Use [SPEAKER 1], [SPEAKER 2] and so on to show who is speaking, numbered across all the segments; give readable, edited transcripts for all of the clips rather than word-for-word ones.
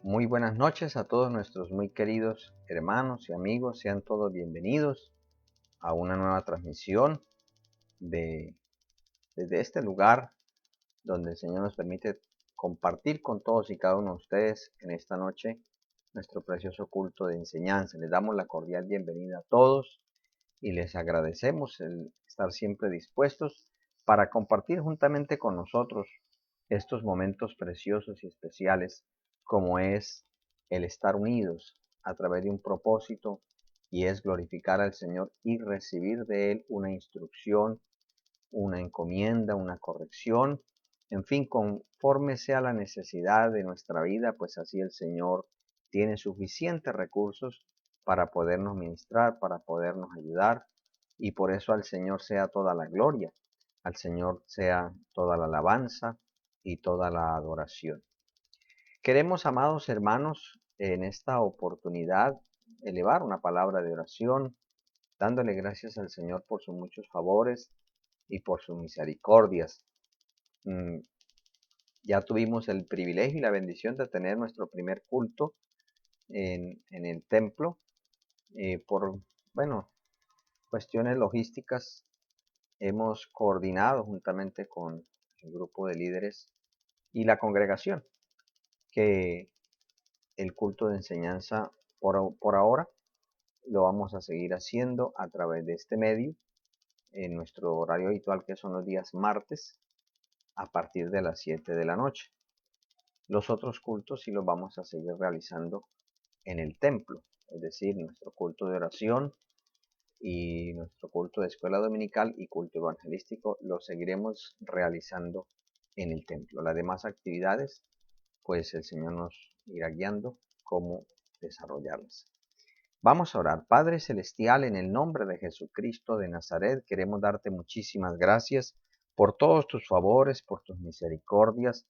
[SPEAKER 1] Muy buenas noches a todos nuestros muy queridos hermanos y amigos. Sean todos bienvenidos a una nueva transmisión de, desde este lugar donde el Señor nos permite compartir con todos y cada uno de ustedes en esta noche nuestro precioso culto de enseñanza. Les damos la cordial bienvenida a todos y les agradecemos el estar siempre dispuestos para compartir juntamente con nosotros estos momentos preciosos y especiales como es el estar unidos a través de un propósito y es glorificar al Señor y recibir de Él una instrucción, una encomienda, una corrección, en fin, conforme sea la necesidad de nuestra vida, pues así el Señor tiene suficientes recursos para podernos ministrar, para podernos ayudar, y por eso al Señor sea toda la gloria, al Señor sea toda la alabanza y toda la adoración. Queremos, amados hermanos, en esta oportunidad elevar una palabra de oración, dándole gracias al Señor por sus muchos favores y por sus misericordias. Mm, Ya tuvimos el privilegio y la bendición de tener nuestro primer culto en el templo. Por, bueno, cuestiones logísticas, hemos coordinado juntamente con el grupo de líderes y la congregación que el culto de enseñanza por ahora lo vamos a seguir haciendo a través de este medio en nuestro horario habitual, que son los días martes a partir de las 7 de la noche. Los otros cultos sí los vamos a seguir realizando en el templo, es decir, nuestro culto de oración y nuestro culto de escuela dominical y culto evangelístico lo seguiremos realizando en el templo. Las demás actividades, pues el Señor nos irá guiando cómo desarrollarlas. Vamos a orar. Padre Celestial, en el nombre de Jesucristo de Nazaret, queremos darte muchísimas gracias por todos tus favores, por tus misericordias,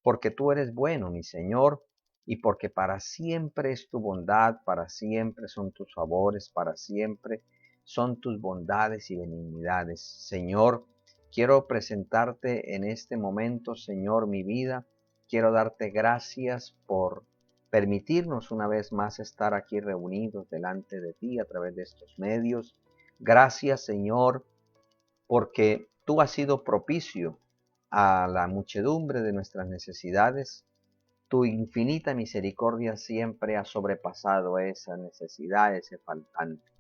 [SPEAKER 1] porque tú eres bueno, mi Señor, y porque para siempre es tu bondad, para siempre son tus favores, para siempre son tus bondades y benignidades. Señor, quiero presentarte en este momento, Señor, mi vida. Quiero darte gracias por permitirnos una vez más estar aquí reunidos delante de ti a través de estos medios. Gracias, Señor, porque tú has sido propicio a la muchedumbre de nuestras necesidades. Tu infinita misericordia siempre ha sobrepasado esa necesidad, ese faltante.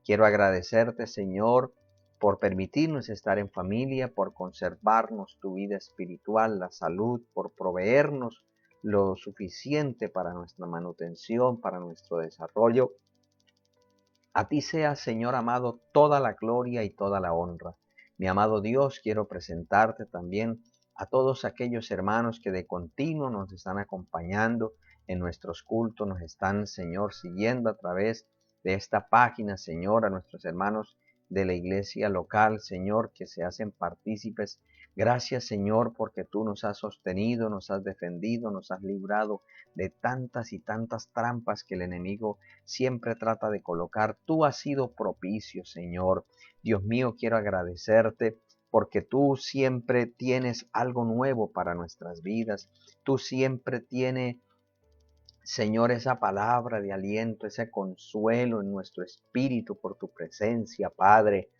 [SPEAKER 1] Quiero agradecerte, Señor, por permitirnos estar en familia, por conservarnos tu vida espiritual, la salud, por proveernos lo suficiente para nuestra manutención, para nuestro desarrollo. A ti sea, Señor amado, toda la gloria y toda la honra. Mi amado Dios, quiero presentarte también a todos aquellos hermanos que de continuo nos están acompañando en nuestros cultos, nos están, Señor, siguiendo a través de esta página, Señor, a nuestros hermanos de la iglesia local, Señor, que se hacen partícipes. Gracias, Señor, porque tú nos has sostenido, nos has defendido, nos has librado de tantas y tantas trampas que el enemigo siempre trata de colocar. Tú has sido propicio, Señor. Dios mío, quiero agradecerte porque tú siempre tienes algo nuevo para nuestras vidas. Tú siempre tienes, Señor, esa palabra de aliento, ese consuelo en nuestro espíritu por tu presencia, Padre.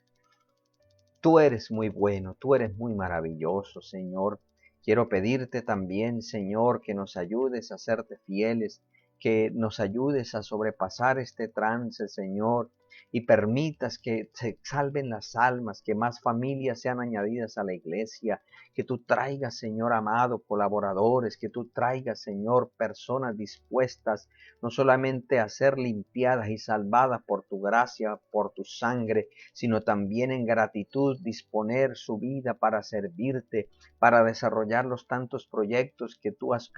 [SPEAKER 1] Tú eres muy bueno, tú eres muy maravilloso, Señor. Quiero pedirte también, Señor, que nos ayudes a serte fieles, que nos ayudes a sobrepasar este trance, Señor, y permitas que se salven las almas, que más familias sean añadidas a la iglesia, que tú traigas, Señor amado, colaboradores, que tú traigas, Señor, personas dispuestas no solamente a ser limpiadas y salvadas por tu gracia, por tu sangre, sino también en gratitud disponer su vida para servirte, para desarrollar los tantos proyectos que tú has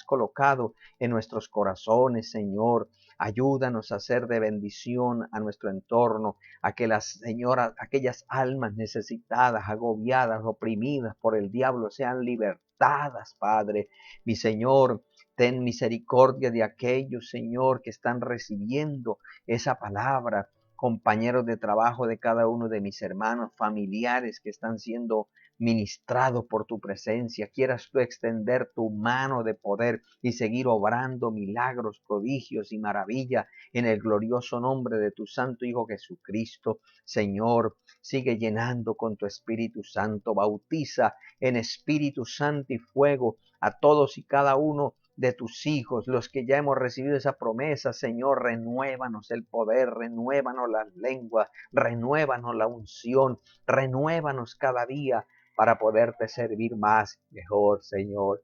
[SPEAKER 1] colocado en nuestros corazones, Señor. Ayúdanos a ser de bendición a nuestro entorno, a que las señoras, aquellas almas necesitadas, agobiadas, oprimidas por el diablo sean libertadas, Padre. Mi Señor, ten misericordia de aquellos, Señor, que están recibiendo esa palabra, compañeros de trabajo de cada uno de mis hermanos, familiares que están siendo ministrado por tu presencia. Quieras tú extender tu mano de poder y seguir obrando milagros, prodigios y maravillas en el glorioso nombre de tu Santo Hijo Jesucristo. Señor, sigue llenando con tu Espíritu Santo. Bautiza en Espíritu Santo y fuego a todos y cada uno de tus hijos, los que ya hemos recibido esa promesa. Señor, renuévanos el poder, renuévanos las lenguas, renuévanos la unción, renuévanos cada día para poderte servir más, mejor, Señor.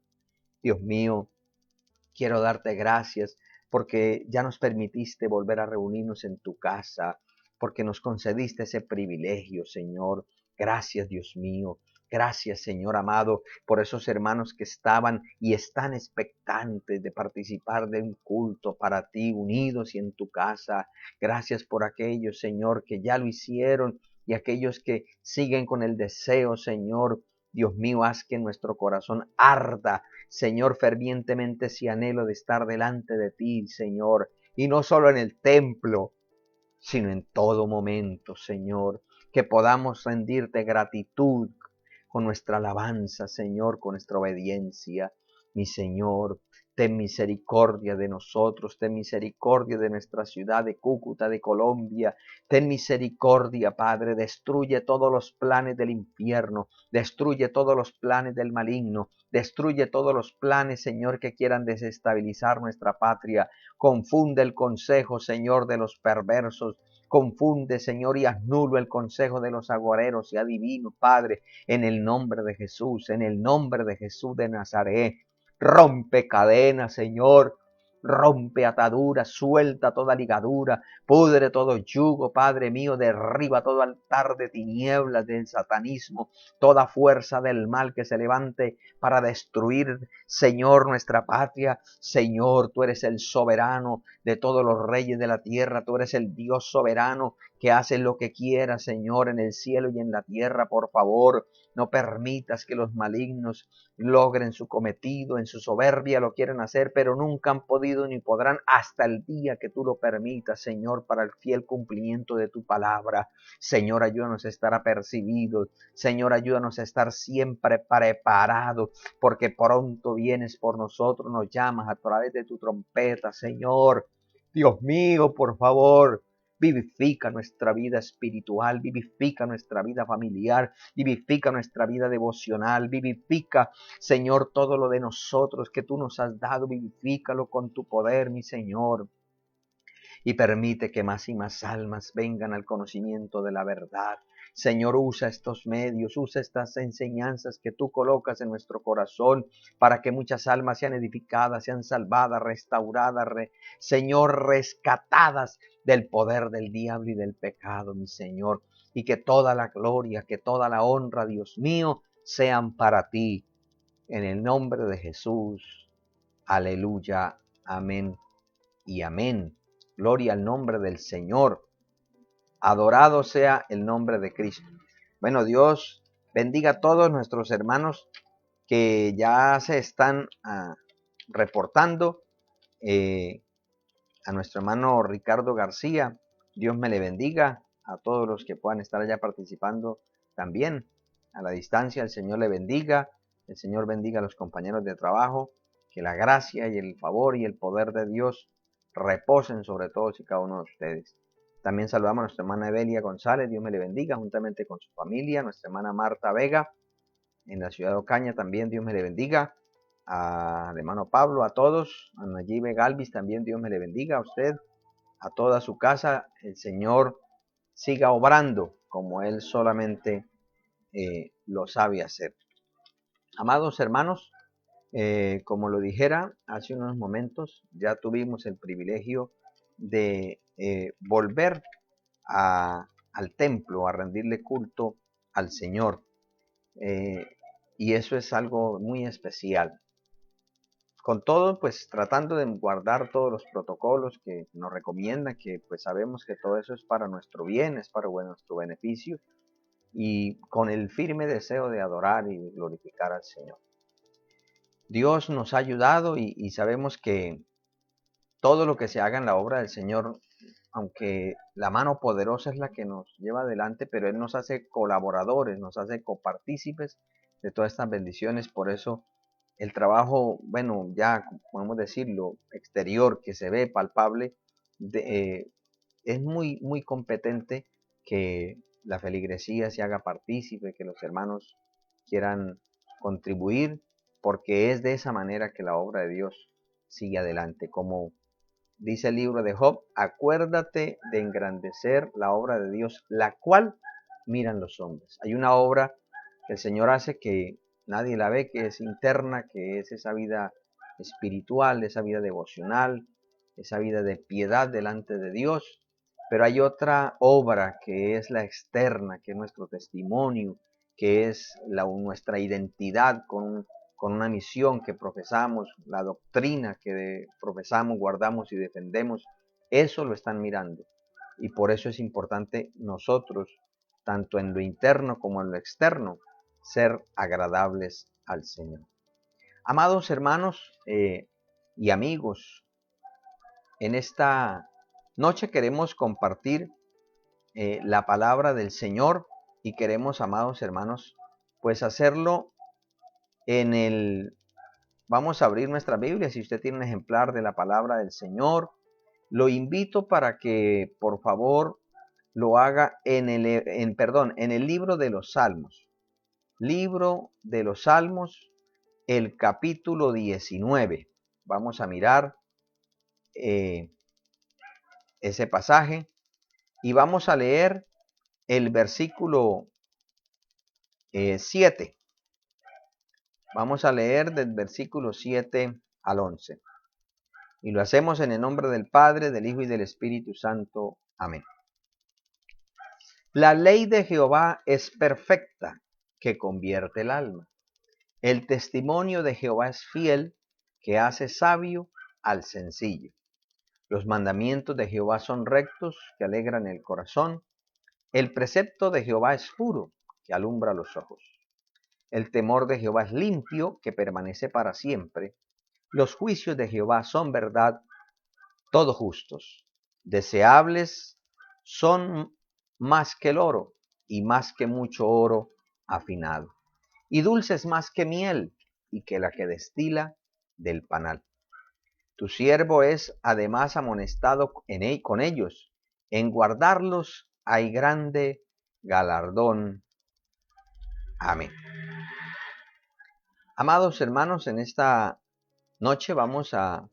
[SPEAKER 1] Dios mío, quiero darte gracias porque ya nos permitiste volver a reunirnos en tu casa, porque nos concediste ese privilegio, Señor. Gracias, Dios mío. Gracias, Señor amado, por esos hermanos que estaban y están expectantes de participar de un culto para ti, unidos y en tu casa. Gracias por aquellos, Señor, que ya lo hicieron y aquellos que siguen con el deseo, Señor. Dios mío, haz que nuestro corazón arda, Señor, fervientemente ese anhelo de estar delante de ti, Señor, y no solo en el templo, sino en todo momento, Señor, que podamos rendirte gratitud con nuestra alabanza, Señor, con nuestra obediencia. Mi Señor, ten misericordia de nosotros, ten misericordia de nuestra ciudad de Cúcuta, de Colombia. Ten misericordia, Padre, destruye todos los planes del infierno, destruye todos los planes del maligno, destruye todos los planes, Señor, que quieran desestabilizar nuestra patria. Confunde el consejo, Señor, de los perversos. Confunde, Señor, y haz nulo el consejo de los agoreros y adivinos, Padre, en el nombre de Jesús, en el nombre de Jesús de Nazaret. Rompe cadenas, Señor. Rompe ataduras, suelta toda ligadura, pudre todo yugo, Padre mío, derriba todo altar de tinieblas, del satanismo, toda fuerza del mal que se levante para destruir, Señor, nuestra patria. Señor, tú eres el soberano de todos los reyes de la tierra, tú eres el Dios soberano que hace lo que quiera, Señor, en el cielo y en la tierra. Por favor, no permitas que los malignos logren su cometido, en su soberbia lo quieren hacer, pero nunca han podido ni podrán hasta el día que tú lo permitas, Señor, para el fiel cumplimiento de tu palabra. Señor, ayúdanos a estar apercibidos, Señor, ayúdanos a estar siempre preparados, porque pronto vienes por nosotros, nos llamas a través de tu trompeta, Señor. Dios mío, por favor, vivifica nuestra vida espiritual, vivifica nuestra vida familiar, vivifica nuestra vida devocional, vivifica, Señor, todo lo de nosotros que tú nos has dado, vivifícalo con tu poder, mi Señor. Y permite que más y más almas vengan al conocimiento de la verdad. Señor, usa estos medios, usa estas enseñanzas que tú colocas en nuestro corazón para que muchas almas sean edificadas, sean salvadas, restauradas, Señor, rescatadas del poder del diablo y del pecado, mi Señor. Y que toda la gloria, que toda la honra, Dios mío, sean para ti. En el nombre de Jesús. Aleluya. Amén y amén. Gloria al nombre del Señor. Adorado sea el nombre de Cristo. Bueno, Dios bendiga a todos nuestros hermanos que ya se están reportando. A nuestro hermano Ricardo García, Dios me le bendiga. A todos los que puedan estar allá participando también a la distancia, el Señor le bendiga. El Señor bendiga a los compañeros de trabajo. Que la gracia y el favor y el poder de Dios reposen sobre todos y cada uno de ustedes. También saludamos a nuestra hermana Evelia González, Dios me le bendiga, juntamente con su familia, nuestra hermana Marta Vega, en la ciudad de Ocaña, también Dios me le bendiga, al hermano Pablo, a todos, a Nayibe Galvis, también Dios me le bendiga, a usted, a toda su casa, el Señor siga obrando como Él solamente lo sabe hacer. Amados hermanos, como lo dijera hace unos momentos, ya tuvimos el privilegio de volver al templo, a rendirle culto al Señor. Y eso es algo muy especial. Con todo, pues tratando de guardar todos los protocolos que nos recomiendan, que pues sabemos que todo eso es para nuestro bien, es para nuestro beneficio, y con el firme deseo de adorar y glorificar al Señor. Dios nos ha ayudado y sabemos que todo lo que se haga en la obra del Señor aunque la mano poderosa es la que nos lleva adelante, pero Él nos hace colaboradores, nos hace copartícipes de todas estas bendiciones. Por eso el trabajo, bueno, ya podemos decirlo, exterior, que se ve palpable, es muy competente que la feligresía se haga partícipe, que los hermanos quieran contribuir, porque es de esa manera que la obra de Dios sigue adelante. Como dice el libro de Job, acuérdate de engrandecer la obra de Dios, la cual miran los hombres. Hay una obra que el Señor hace que nadie la ve, que es interna, que es esa vida espiritual, esa vida devocional, esa vida de piedad delante de Dios. Pero hay otra obra que es la externa, que es nuestro testimonio, que es nuestra identidad con una misión que profesamos, la doctrina que profesamos, guardamos y defendemos. Eso lo están mirando. Y por eso es importante nosotros, tanto en lo interno como en lo externo, ser agradables al Señor. Amados hermanos y amigos, en esta noche queremos compartir la palabra del Señor y queremos, amados hermanos, pues hacerlo en el... Vamos a abrir nuestra Biblia. Si usted tiene un ejemplar de la palabra del Señor, lo invito para que por favor lo haga en el libro de los Salmos. Libro de los Salmos, el capítulo 19. Vamos a mirar ese pasaje y vamos a leer el versículo 7. Vamos a leer del versículo 7 al 11. Y lo hacemos en el nombre del Padre, del Hijo y del Espíritu Santo. Amén. La ley de Jehová es perfecta, que convierte el alma. El testimonio de Jehová es fiel, que hace sabio al sencillo. Los mandamientos de Jehová son rectos, que alegran el corazón. El precepto de Jehová es puro, que alumbra los ojos. El temor de Jehová es limpio, que permanece para siempre. Los juicios de Jehová son verdad, todos justos. Deseables son más que el oro, y más que mucho oro afinado. Y dulces más que miel, y que la que destila del panal. Tu siervo es además amonestado con ellos. En guardarlos hay grande galardón. Amén. Amados hermanos, en esta noche vamos a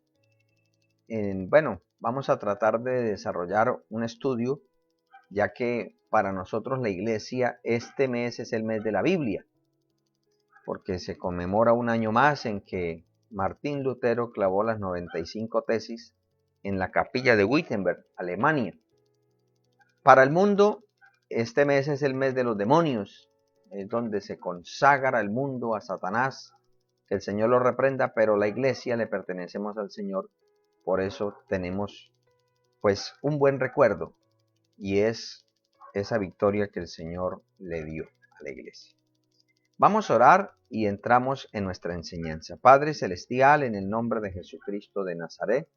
[SPEAKER 1] tratar de desarrollar un estudio, ya que para nosotros la iglesia este mes es el mes de la Biblia, porque se conmemora un año más en que Martín Lutero clavó las 95 tesis en la capilla de Wittenberg, Alemania. Para el mundo, este mes es el mes de los demonios, es donde se consagra el mundo a Satanás, que el Señor lo reprenda, pero la iglesia le pertenecemos al Señor. Por eso tenemos pues un buen recuerdo, y es esa victoria que el Señor le dio a la iglesia. Vamos a orar y entramos en nuestra enseñanza. Padre Celestial, en el nombre de Jesucristo de Nazaret,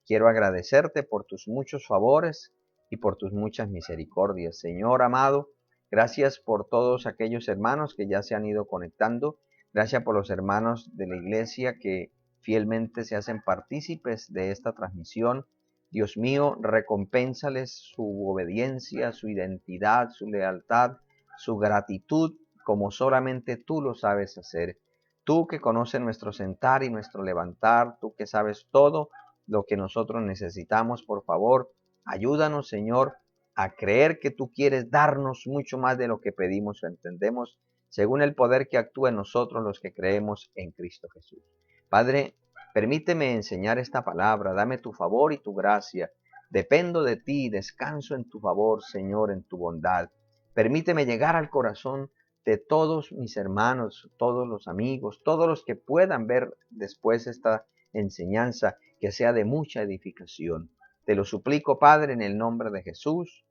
[SPEAKER 1] quiero agradecerte por tus muchos favores y por tus muchas misericordias. Señor amado, gracias por todos aquellos hermanos que ya se han ido conectando. Gracias por los hermanos de la iglesia que fielmente se hacen partícipes de esta transmisión. Dios mío, recompénsales su obediencia, su identidad, su lealtad, su gratitud, como solamente tú lo sabes hacer. Tú que conoces nuestro sentar y nuestro levantar, tú que sabes todo lo que nosotros necesitamos, por favor, ayúdanos, Señor, a creer que tú quieres darnos mucho más de lo que pedimos o entendemos, según el poder que actúa en nosotros los que creemos en Cristo Jesús. Padre, permíteme enseñar esta palabra, dame tu favor y tu gracia. Dependo de ti, descanso en tu favor, Señor, en tu bondad. Permíteme llegar al corazón de todos mis hermanos, todos los amigos, todos los que puedan ver después esta enseñanza, que sea de mucha edificación. Te lo suplico, Padre, en el nombre de Jesús.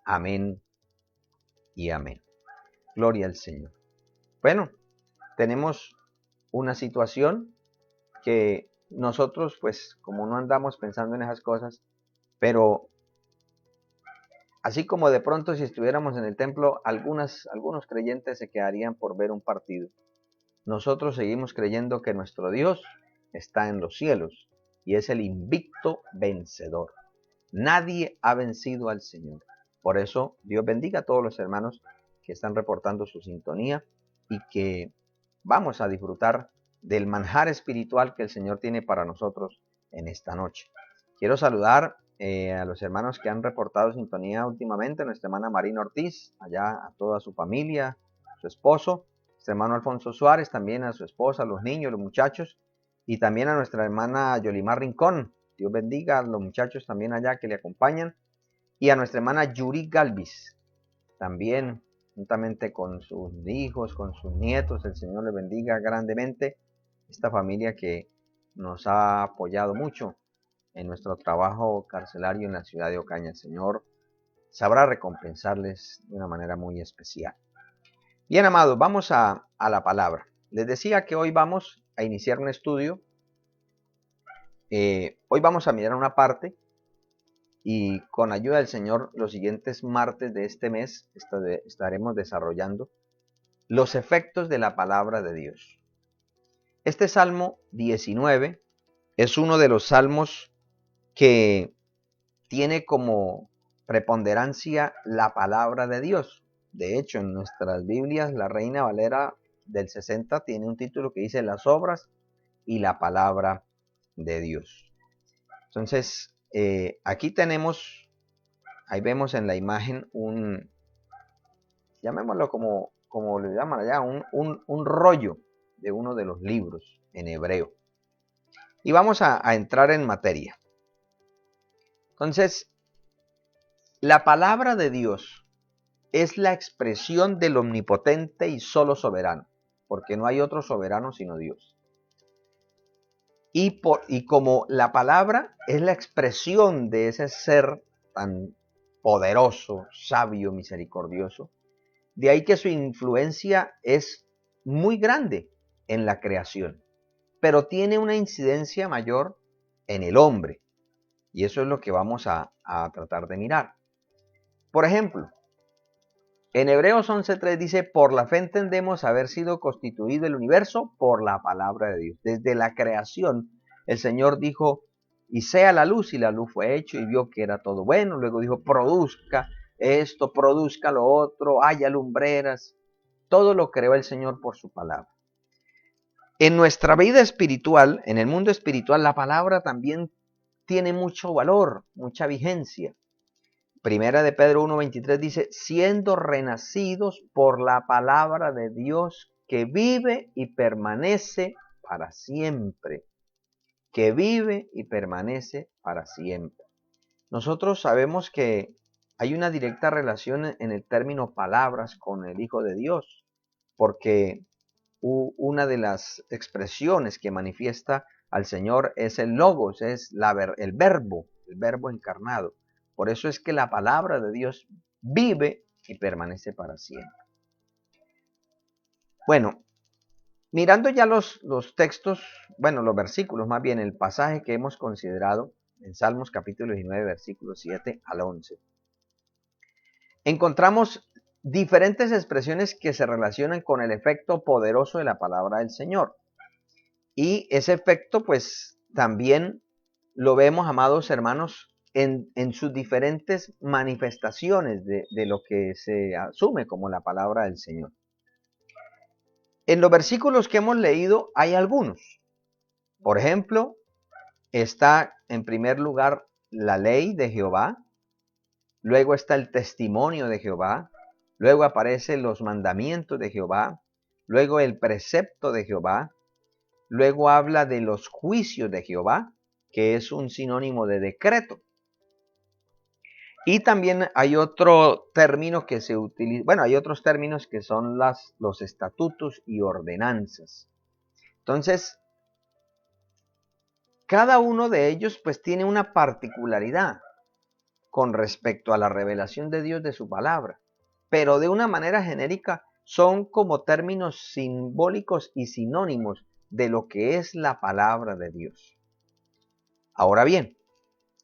[SPEAKER 1] Amén y amén. Gloria al Señor. Bueno, tenemos una situación que nosotros, pues, como no andamos pensando en esas cosas, pero Así como de pronto si estuviéramos en el templo, algunos creyentes se quedarían por ver un partido. Nosotros seguimos creyendo que nuestro Dios está en los cielos y es el invicto vencedor. Nadie ha vencido al Señor. Por eso, Dios bendiga a todos los hermanos que están reportando su sintonía y que vamos a disfrutar del manjar espiritual que el Señor tiene para nosotros en esta noche. Quiero saludar a los hermanos que han reportado sintonía últimamente, nuestra hermana Marina Ortiz, allá a toda su familia, su esposo, nuestro hermano Alfonso Suárez, también a su esposa, a los niños, los muchachos, y también a nuestra hermana Yolimar Rincón. Dios bendiga a los muchachos también allá que le acompañan, y a nuestra hermana Yuri Galvis, también juntamente con sus hijos, con sus nietos. El Señor le bendiga grandemente esta familia que nos ha apoyado mucho en nuestro trabajo carcelario en la ciudad de Ocaña. El Señor sabrá recompensarles de una manera muy especial. Bien, amados, vamos a la palabra. Les decía que hoy vamos a iniciar un estudio. Hoy vamos a mirar una parte y con ayuda del Señor los siguientes martes de este mes estaremos desarrollando los efectos de la palabra de Dios. Este Salmo 19 es uno de los salmos que tiene como preponderancia la palabra de Dios. De hecho, en nuestras Biblias, la Reina Valera del 60 tiene un título que dice las obras y la palabra de Dios. Entonces, aquí tenemos, ahí vemos en la imagen llamémoslo como le llaman allá, un rollo de uno de los libros en hebreo. Y vamos a entrar en materia. Entonces, la palabra de Dios es la expresión del omnipotente y solo soberano, porque no hay otro soberano sino Dios. Y como la palabra es la expresión de ese ser tan poderoso, sabio, misericordioso, de ahí que su influencia es muy grande en la creación, pero tiene una incidencia mayor en el hombre. Y eso es lo que vamos a tratar de mirar. Por ejemplo, en Hebreos 11:3 dice, por la fe entendemos haber sido constituido el universo por la palabra de Dios. Desde la creación, el Señor dijo, y sea la luz, y la luz fue hecho, y vio que era todo bueno. Luego dijo, produzca esto, produzca lo otro, haya lumbreras. Todo lo creó el Señor por su palabra. En nuestra vida espiritual, en el mundo espiritual, la palabra también tiene mucho valor, mucha vigencia. Primera de Pedro 1:23 dice, siendo renacidos por la palabra de Dios que vive y permanece para siempre. Que vive y permanece para siempre. Nosotros sabemos que hay una directa relación en el término palabras con el Hijo de Dios, porque una de las expresiones que manifiesta al Señor es el logos, es el verbo encarnado. Por eso es que la palabra de Dios vive y permanece para siempre. Bueno, mirando ya los textos, bueno, los versículos, más bien el pasaje que hemos considerado en Salmos capítulo 19, versículos 7 al 11, encontramos diferentes expresiones que se relacionan con el efecto poderoso de la palabra del Señor. Y ese efecto, pues, también lo vemos, amados hermanos, en sus diferentes manifestaciones de lo que se asume como la palabra del Señor. En los versículos que hemos leído hay algunos. Por ejemplo, está en primer lugar la ley de Jehová, luego está el testimonio de Jehová, luego aparecen los mandamientos de Jehová, luego el precepto de Jehová, luego habla de los juicios de Jehová, que es un sinónimo de decreto. Y también hay otro término que se utiliza, bueno, hay otros términos que son los estatutos y ordenanzas. Entonces, cada uno de ellos pues tiene una particularidad con respecto a la revelación de Dios de su palabra, pero de una manera genérica son como términos simbólicos y sinónimos de lo que es la palabra de Dios. Ahora bien,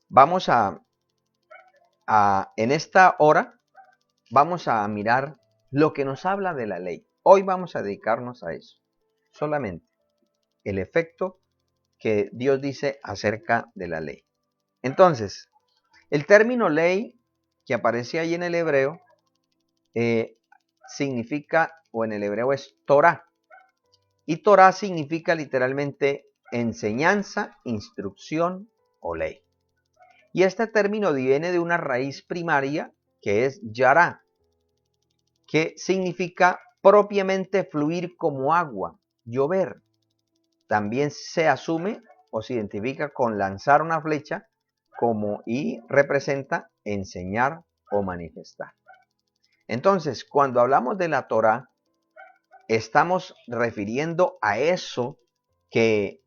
[SPEAKER 1] vamos a En esta hora vamos a mirar lo que nos habla de la ley. Hoy vamos a dedicarnos a eso. Solamente el efecto que Dios dice acerca de la ley. Entonces, el término ley que aparece ahí en el hebreo significa, o en el hebreo es Torah. Y Torah significa literalmente enseñanza, instrucción o ley. Y este término viene de una raíz primaria que es yará, que significa propiamente fluir como agua, llover. También se asume o se identifica con lanzar una flecha y representa enseñar o manifestar. Entonces, cuando hablamos de la Torá, estamos refiriendo a eso que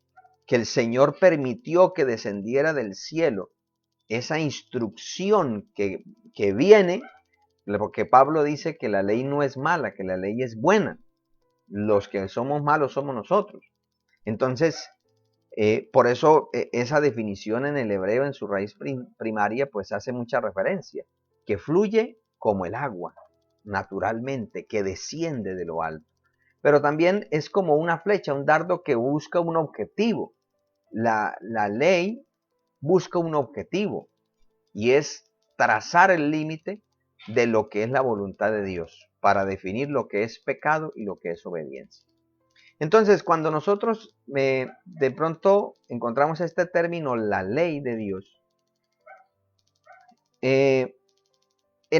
[SPEAKER 1] el Señor permitió que descendiera del cielo, esa instrucción que viene, porque Pablo dice que la ley no es mala, que la ley es buena. Los que somos malos somos nosotros. Entonces, por eso esa definición en el hebreo, en su raíz primaria, pues hace mucha referencia, que fluye como el agua, naturalmente, que desciende de lo alto. Pero también es como una flecha, un dardo que busca un objetivo. La ley busca un objetivo y es trazar el límite de lo que es la voluntad de Dios para definir lo que es pecado y lo que es obediencia. Entonces, cuando nosotros de pronto encontramos este término, la ley de Dios, en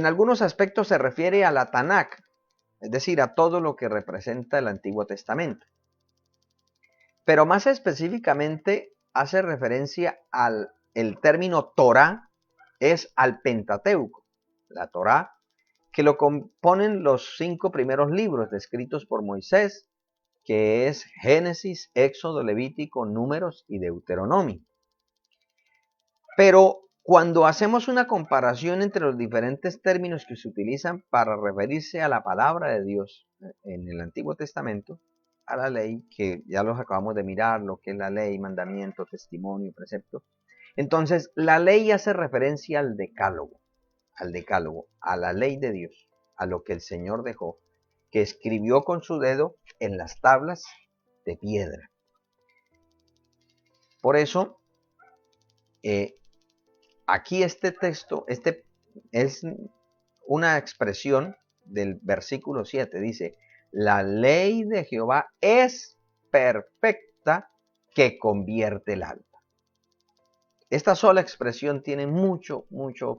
[SPEAKER 1] algunos aspectos se refiere a la Tanakh, es decir, a todo lo que representa el Antiguo Testamento. Pero más específicamente hace referencia el término Torah, es al Pentateuco, la Torah, que lo componen los 5 primeros libros descritos por Moisés, que es Génesis, Éxodo, Levítico, Números y Deuteronomio. Pero cuando hacemos una comparación entre los diferentes términos que se utilizan para referirse a la palabra de Dios en el Antiguo Testamento, a la ley, que ya los acabamos de mirar, lo que es la ley, mandamiento, testimonio, precepto, entonces la ley hace referencia al decálogo, a la ley de Dios, a lo que el Señor dejó, que escribió con su dedo en las tablas de piedra. Por eso, aquí este texto, es una expresión del versículo 7, dice, la ley de Jehová es perfecta que convierte el alma. Esta sola expresión tiene mucho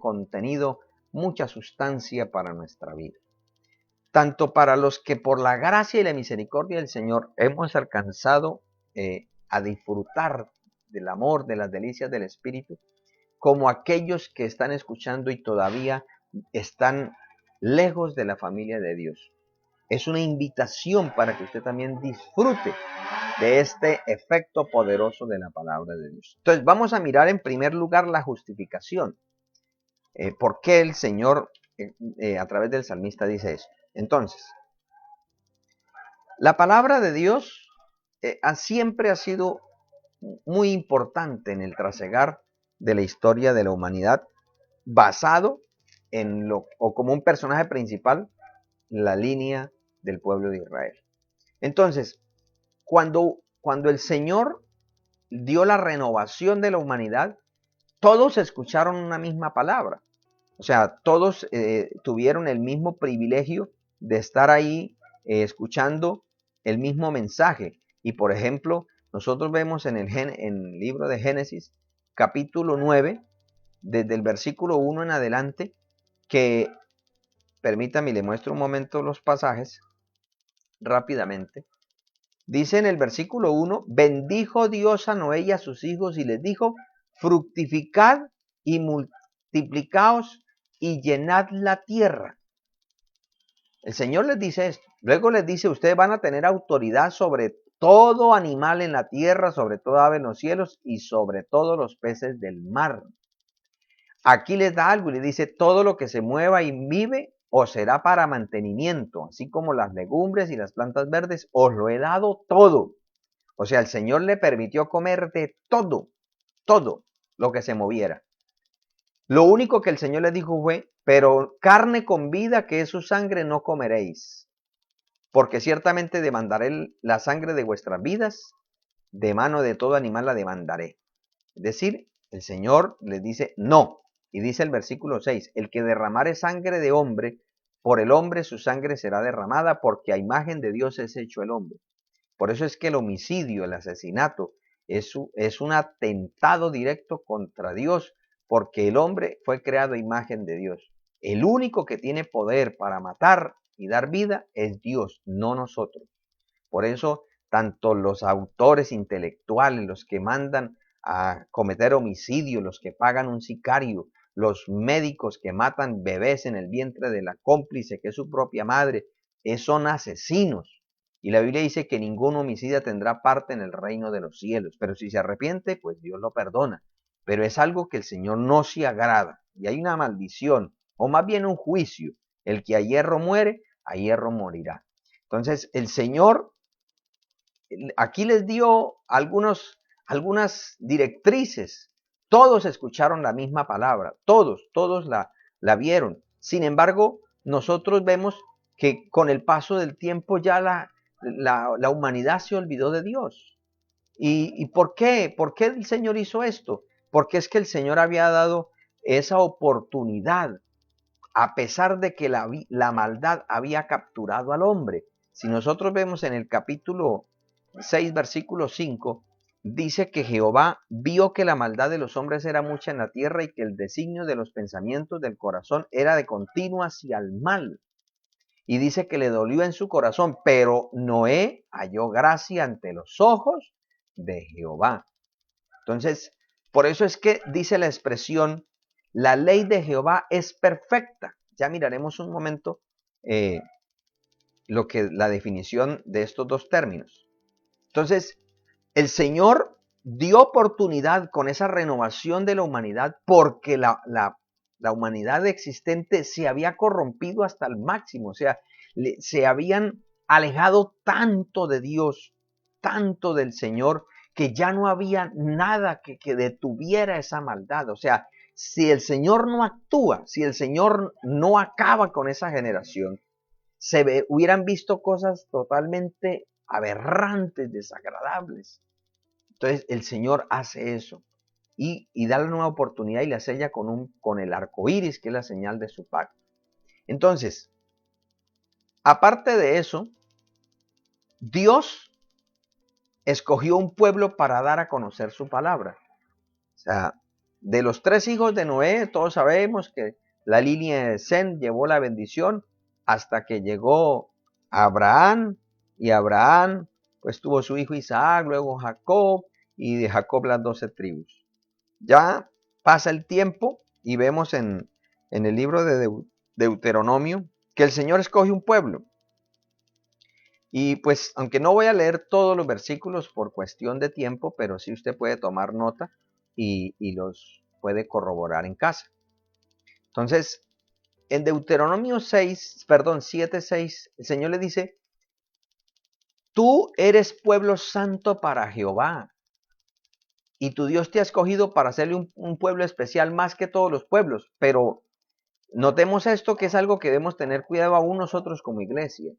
[SPEAKER 1] contenido, mucha sustancia para nuestra vida. Tanto para los que por la gracia y la misericordia del Señor hemos alcanzado a disfrutar del amor, de las delicias del Espíritu, como aquellos que están escuchando y todavía están lejos de la familia de Dios. Es una invitación para que usted también disfrute de este efecto poderoso de la palabra de Dios. Entonces vamos a mirar en primer lugar la justificación. ¿Por qué el Señor a través del salmista dice eso? Entonces, la palabra de Dios siempre ha sido muy importante en el trasegar de la historia de la humanidad, basado o como un personaje principal, la línea del pueblo de Israel. Entonces, cuando el Señor dio la renovación de la humanidad, todos escucharon una misma palabra. O sea, todos tuvieron el mismo privilegio de estar ahí escuchando el mismo mensaje. Y por ejemplo, nosotros vemos en el libro de Génesis, capítulo 9, desde el versículo 1 en adelante, que, permítame, le muestro un momento los pasajes rápidamente. Dice en el versículo 1, bendijo Dios a Noé y a sus hijos y les dijo, fructificad y multiplicaos y llenad la tierra. El Señor les dice esto. Luego les dice, ustedes van a tener autoridad sobre todo animal en la tierra, sobre toda ave en los cielos y sobre todos los peces del mar. Aquí les da algo y les dice, todo lo que se mueva y vive os será para mantenimiento, así como las legumbres y las plantas verdes, os lo he dado todo. O sea, el Señor le permitió comer de todo lo que se moviera. Lo único que el Señor les dijo fue, pero carne con vida, que es su sangre, no comeréis, porque ciertamente demandaré la sangre de vuestras vidas, de mano de todo animal la demandaré. Es decir, el Señor les dice no. Y dice el versículo 6, el que derramare sangre de hombre, por el hombre su sangre será derramada, porque a imagen de Dios es hecho el hombre. Por eso es que el homicidio, el asesinato, es un atentado directo contra Dios, porque el hombre fue creado a imagen de Dios. El único que tiene poder para matar y dar vida es Dios, no nosotros. Por eso, tanto los autores intelectuales, los que mandan a cometer homicidio, los que pagan un sicario, los médicos que matan bebés en el vientre de la cómplice, que es su propia madre, son asesinos. Y la Biblia dice que ningún homicida tendrá parte en el reino de los cielos. Pero si se arrepiente, pues Dios lo perdona. Pero es algo que el Señor no se agrada. Y hay una maldición, o más bien un juicio. El que a hierro muere, a hierro morirá. Entonces, el Señor aquí les dio algunas directrices. Todos escucharon la misma palabra, todos la vieron. Sin embargo, nosotros vemos que con el paso del tiempo ya la humanidad se olvidó de Dios. ¿Y por qué? ¿Por qué el Señor hizo esto? Porque es que el Señor había dado esa oportunidad, a pesar de que la maldad había capturado al hombre. Si nosotros vemos en el capítulo 6, versículo 5, dice que Jehová vio que la maldad de los hombres era mucha en la tierra y que el designio de los pensamientos del corazón era de continuo hacia el mal. Y dice que le dolió en su corazón, pero Noé halló gracia ante los ojos de Jehová. Entonces, por eso es que dice la expresión, la ley de Jehová es perfecta. Ya miraremos un momento la definición de estos dos términos. Entonces, el Señor dio oportunidad con esa renovación de la humanidad porque la humanidad existente se había corrompido hasta el máximo, o sea, se habían alejado tanto de Dios, tanto del Señor, que ya no había nada que detuviera esa maldad. O sea, si el Señor no actúa, si el Señor no acaba con esa generación, hubieran visto cosas totalmente aberrantes, desagradables. Entonces el Señor hace eso y da la nueva oportunidad y la sella con el arco iris, que es la señal de su pacto. Entonces, aparte de eso, Dios escogió un pueblo para dar a conocer su palabra. O sea, de los 3 hijos de Noé, todos sabemos que la línea de Sem llevó la bendición hasta que llegó Abraham, y Abraham pues tuvo su hijo Isaac, luego Jacob, y de Jacob las 12 tribus. Ya pasa el tiempo y vemos en el libro de Deuteronomio que el Señor escoge un pueblo. Y pues, aunque no voy a leer todos los versículos por cuestión de tiempo, pero sí usted puede tomar nota y los puede corroborar en casa. Entonces, en Deuteronomio 7, 6, el Señor le dice, tú eres pueblo santo para Jehová, y tu Dios te ha escogido para hacerle un pueblo especial más que todos los pueblos. Pero notemos esto, que es algo que debemos tener cuidado aún nosotros como iglesia.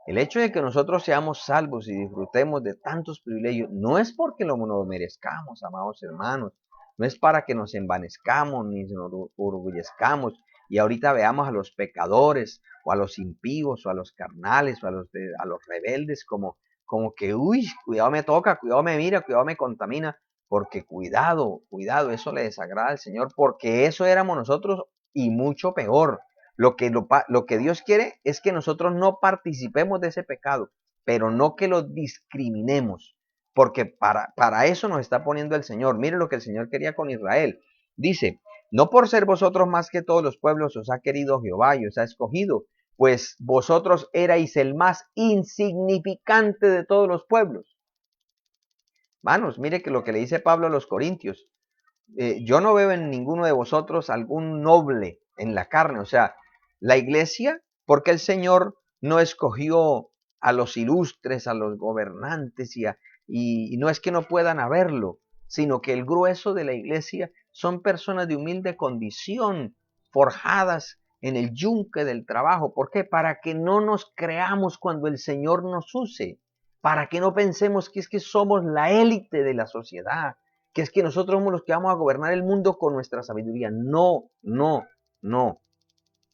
[SPEAKER 1] El hecho de que nosotros seamos salvos y disfrutemos de tantos privilegios no es porque lo merezcamos, amados hermanos. No es para que nos envanezcamos ni nos orgullezcamos y ahorita veamos a los pecadores o a los impíos o a los carnales o a los rebeldes como que, uy, cuidado me toca, cuidado me mira, cuidado me contamina, porque cuidado, eso le desagrada al Señor, porque eso éramos nosotros y mucho peor. Lo que Dios quiere es que nosotros no participemos de ese pecado, pero no que lo discriminemos, porque para eso nos está poniendo el Señor. Mire lo que el Señor quería con Israel. Dice, no por ser vosotros más que todos los pueblos os ha querido Jehová y os ha escogido, pues vosotros erais el más insignificante de todos los pueblos. Hermanos, mire que lo que le dice Pablo a los Corintios, yo no veo en ninguno de vosotros algún noble en la carne, o sea, la iglesia, porque el Señor no escogió a los ilustres, a los gobernantes, y no es que no puedan haberlo, sino que el grueso de la iglesia son personas de humilde condición, forjadas en el yunque del trabajo. ¿Por qué? Para que no nos creamos cuando el Señor nos use, para que no pensemos que es que somos la élite de la sociedad, que es que nosotros somos los que vamos a gobernar el mundo con nuestra sabiduría. No, no, no.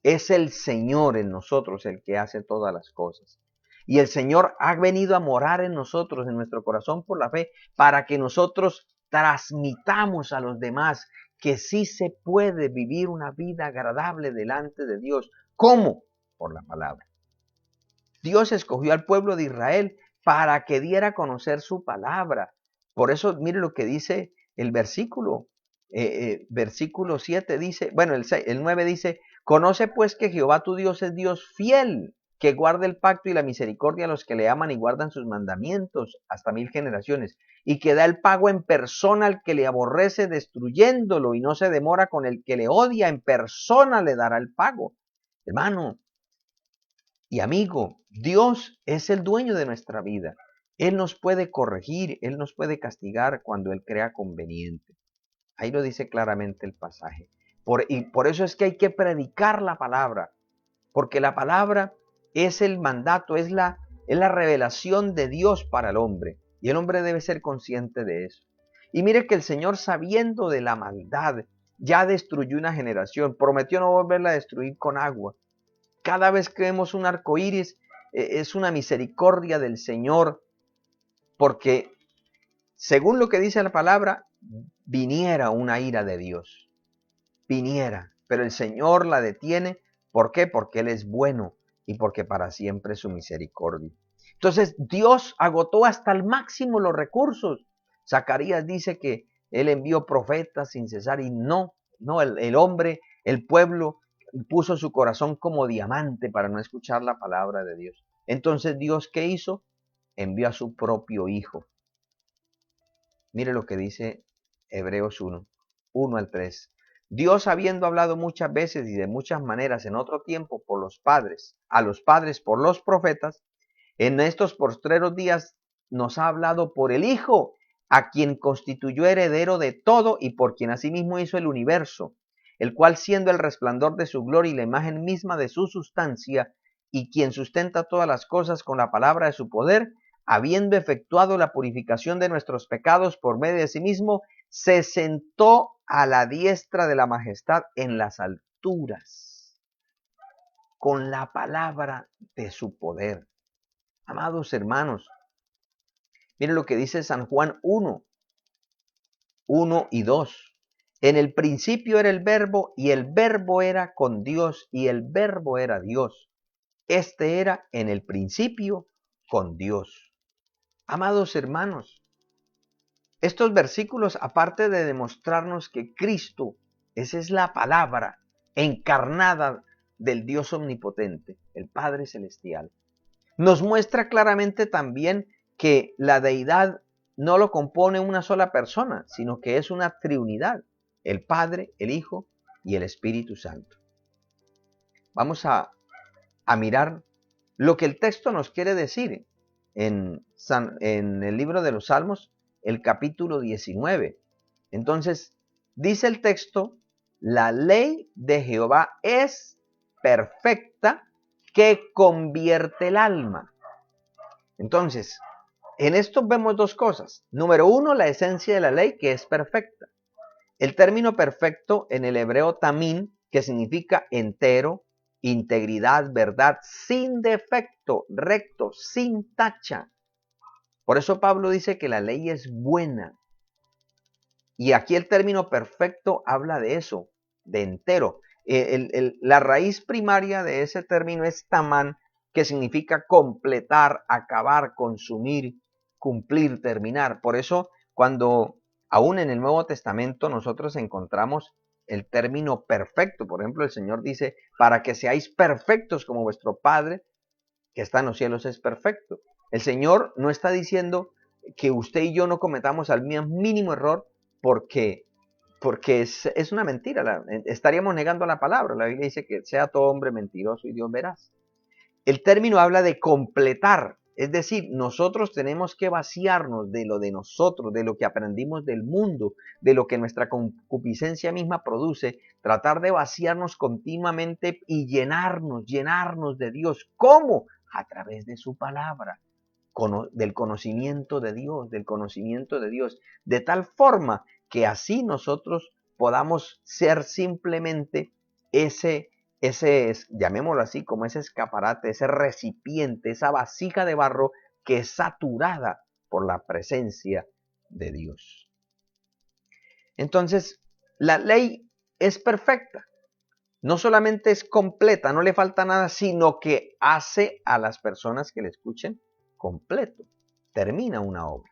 [SPEAKER 1] Es el Señor en nosotros el que hace todas las cosas. Y el Señor ha venido a morar en nosotros, en nuestro corazón por la fe, para que nosotros transmitamos a los demás que sí se puede vivir una vida agradable delante de Dios. ¿Cómo? Por la palabra. Dios escogió al pueblo de Israel para que diera a conocer su palabra. Por eso, mire lo que dice el versículo. Versículo 7 dice, bueno, el 9 dice, conoce pues que Jehová tu Dios es Dios fiel, que guarda el pacto y la misericordia a los que le aman y guardan sus mandamientos hasta 1000 generaciones, y que da el pago en persona al que le aborrece destruyéndolo, y no se demora con el que le odia, en persona le dará el pago. Hermano y amigo, Dios es el dueño de nuestra vida. Él nos puede corregir, Él nos puede castigar cuando Él crea conveniente. Ahí lo dice claramente el pasaje. Y por eso es que hay que predicar la palabra, porque la palabra es el mandato, es la revelación de Dios para el hombre, y el hombre debe ser consciente de eso. Y mire que el Señor, sabiendo de la maldad, ya destruyó una generación, prometió no volverla a destruir con agua. Cada vez que vemos un arco iris, es una misericordia del Señor, porque según lo que dice la palabra, viniera una ira de Dios, viniera, pero el Señor la detiene. ¿Por qué? Porque Él es bueno y porque para siempre es su misericordia. Entonces Dios agotó hasta el máximo los recursos. Zacarías dice que Él envió profetas sin cesar y no, el hombre, el pueblo puso su corazón como diamante para no escuchar la palabra de Dios. Entonces Dios, ¿qué hizo? Envió a su propio Hijo. Mire lo que dice Hebreos 1 al 3. Dios, habiendo hablado muchas veces y de muchas maneras en otro tiempo por los padres, a los padres por los profetas, en estos postreros días nos ha hablado por el Hijo, a quien constituyó heredero de todo y por quien asimismo hizo el universo, el cual siendo el resplandor de su gloria y la imagen misma de su sustancia, y quien sustenta todas las cosas con la palabra de su poder, habiendo efectuado la purificación de nuestros pecados por medio de sí mismo, se sentó a la diestra de la majestad en las alturas, con la palabra de su poder. Amados hermanos, miren lo que dice San Juan 1 y 2. En el principio era el verbo, y el verbo era con Dios, y el verbo era Dios. Este era en el principio con Dios. Amados hermanos, estos versículos, aparte de demostrarnos que Cristo, esa es la palabra encarnada del Dios omnipotente, el Padre Celestial, nos muestra claramente también que la deidad no lo compone una sola persona, sino que es una triunidad, el Padre, el Hijo y el Espíritu Santo. Vamos a mirar lo que el texto nos quiere decir en el libro de los Salmos, el capítulo 19. Entonces, dice el texto, la ley de Jehová es perfecta, que convierte el alma. Entonces, en esto vemos dos cosas. Número uno, la esencia de la ley, que es perfecta. El término perfecto en el hebreo tamín, que significa entero, integridad, verdad, sin defecto, recto, sin tacha. Por eso Pablo dice que la ley es buena. Y aquí el término perfecto habla de eso, de entero. La raíz primaria de ese término es tamán, que significa completar, acabar, consumir, cumplir, terminar. Por eso, cuando aún en el Nuevo Testamento nosotros encontramos el término perfecto, por ejemplo, el Señor dice, para que seáis perfectos como vuestro Padre que está en los cielos es perfecto. El Señor no está diciendo que usted y yo no cometamos al mínimo error porque es una mentira. Estaríamos negando la palabra. La Biblia dice que sea todo hombre mentiroso y Dios veraz. El término habla de completar. Es decir, nosotros tenemos que vaciarnos de nosotros, de lo que aprendimos del mundo, de lo que nuestra concupiscencia misma produce, tratar de vaciarnos continuamente y llenarnos de Dios. ¿Cómo? A través de su palabra, del conocimiento de Dios, de tal forma que así nosotros podamos ser simplemente llamémoslo así, como ese escaparate, ese recipiente, esa vasija de barro que es saturada por la presencia de Dios. Entonces, la ley es perfecta. No solamente es completa, no le falta nada, sino que hace a las personas que le escuchen completo. Termina una obra.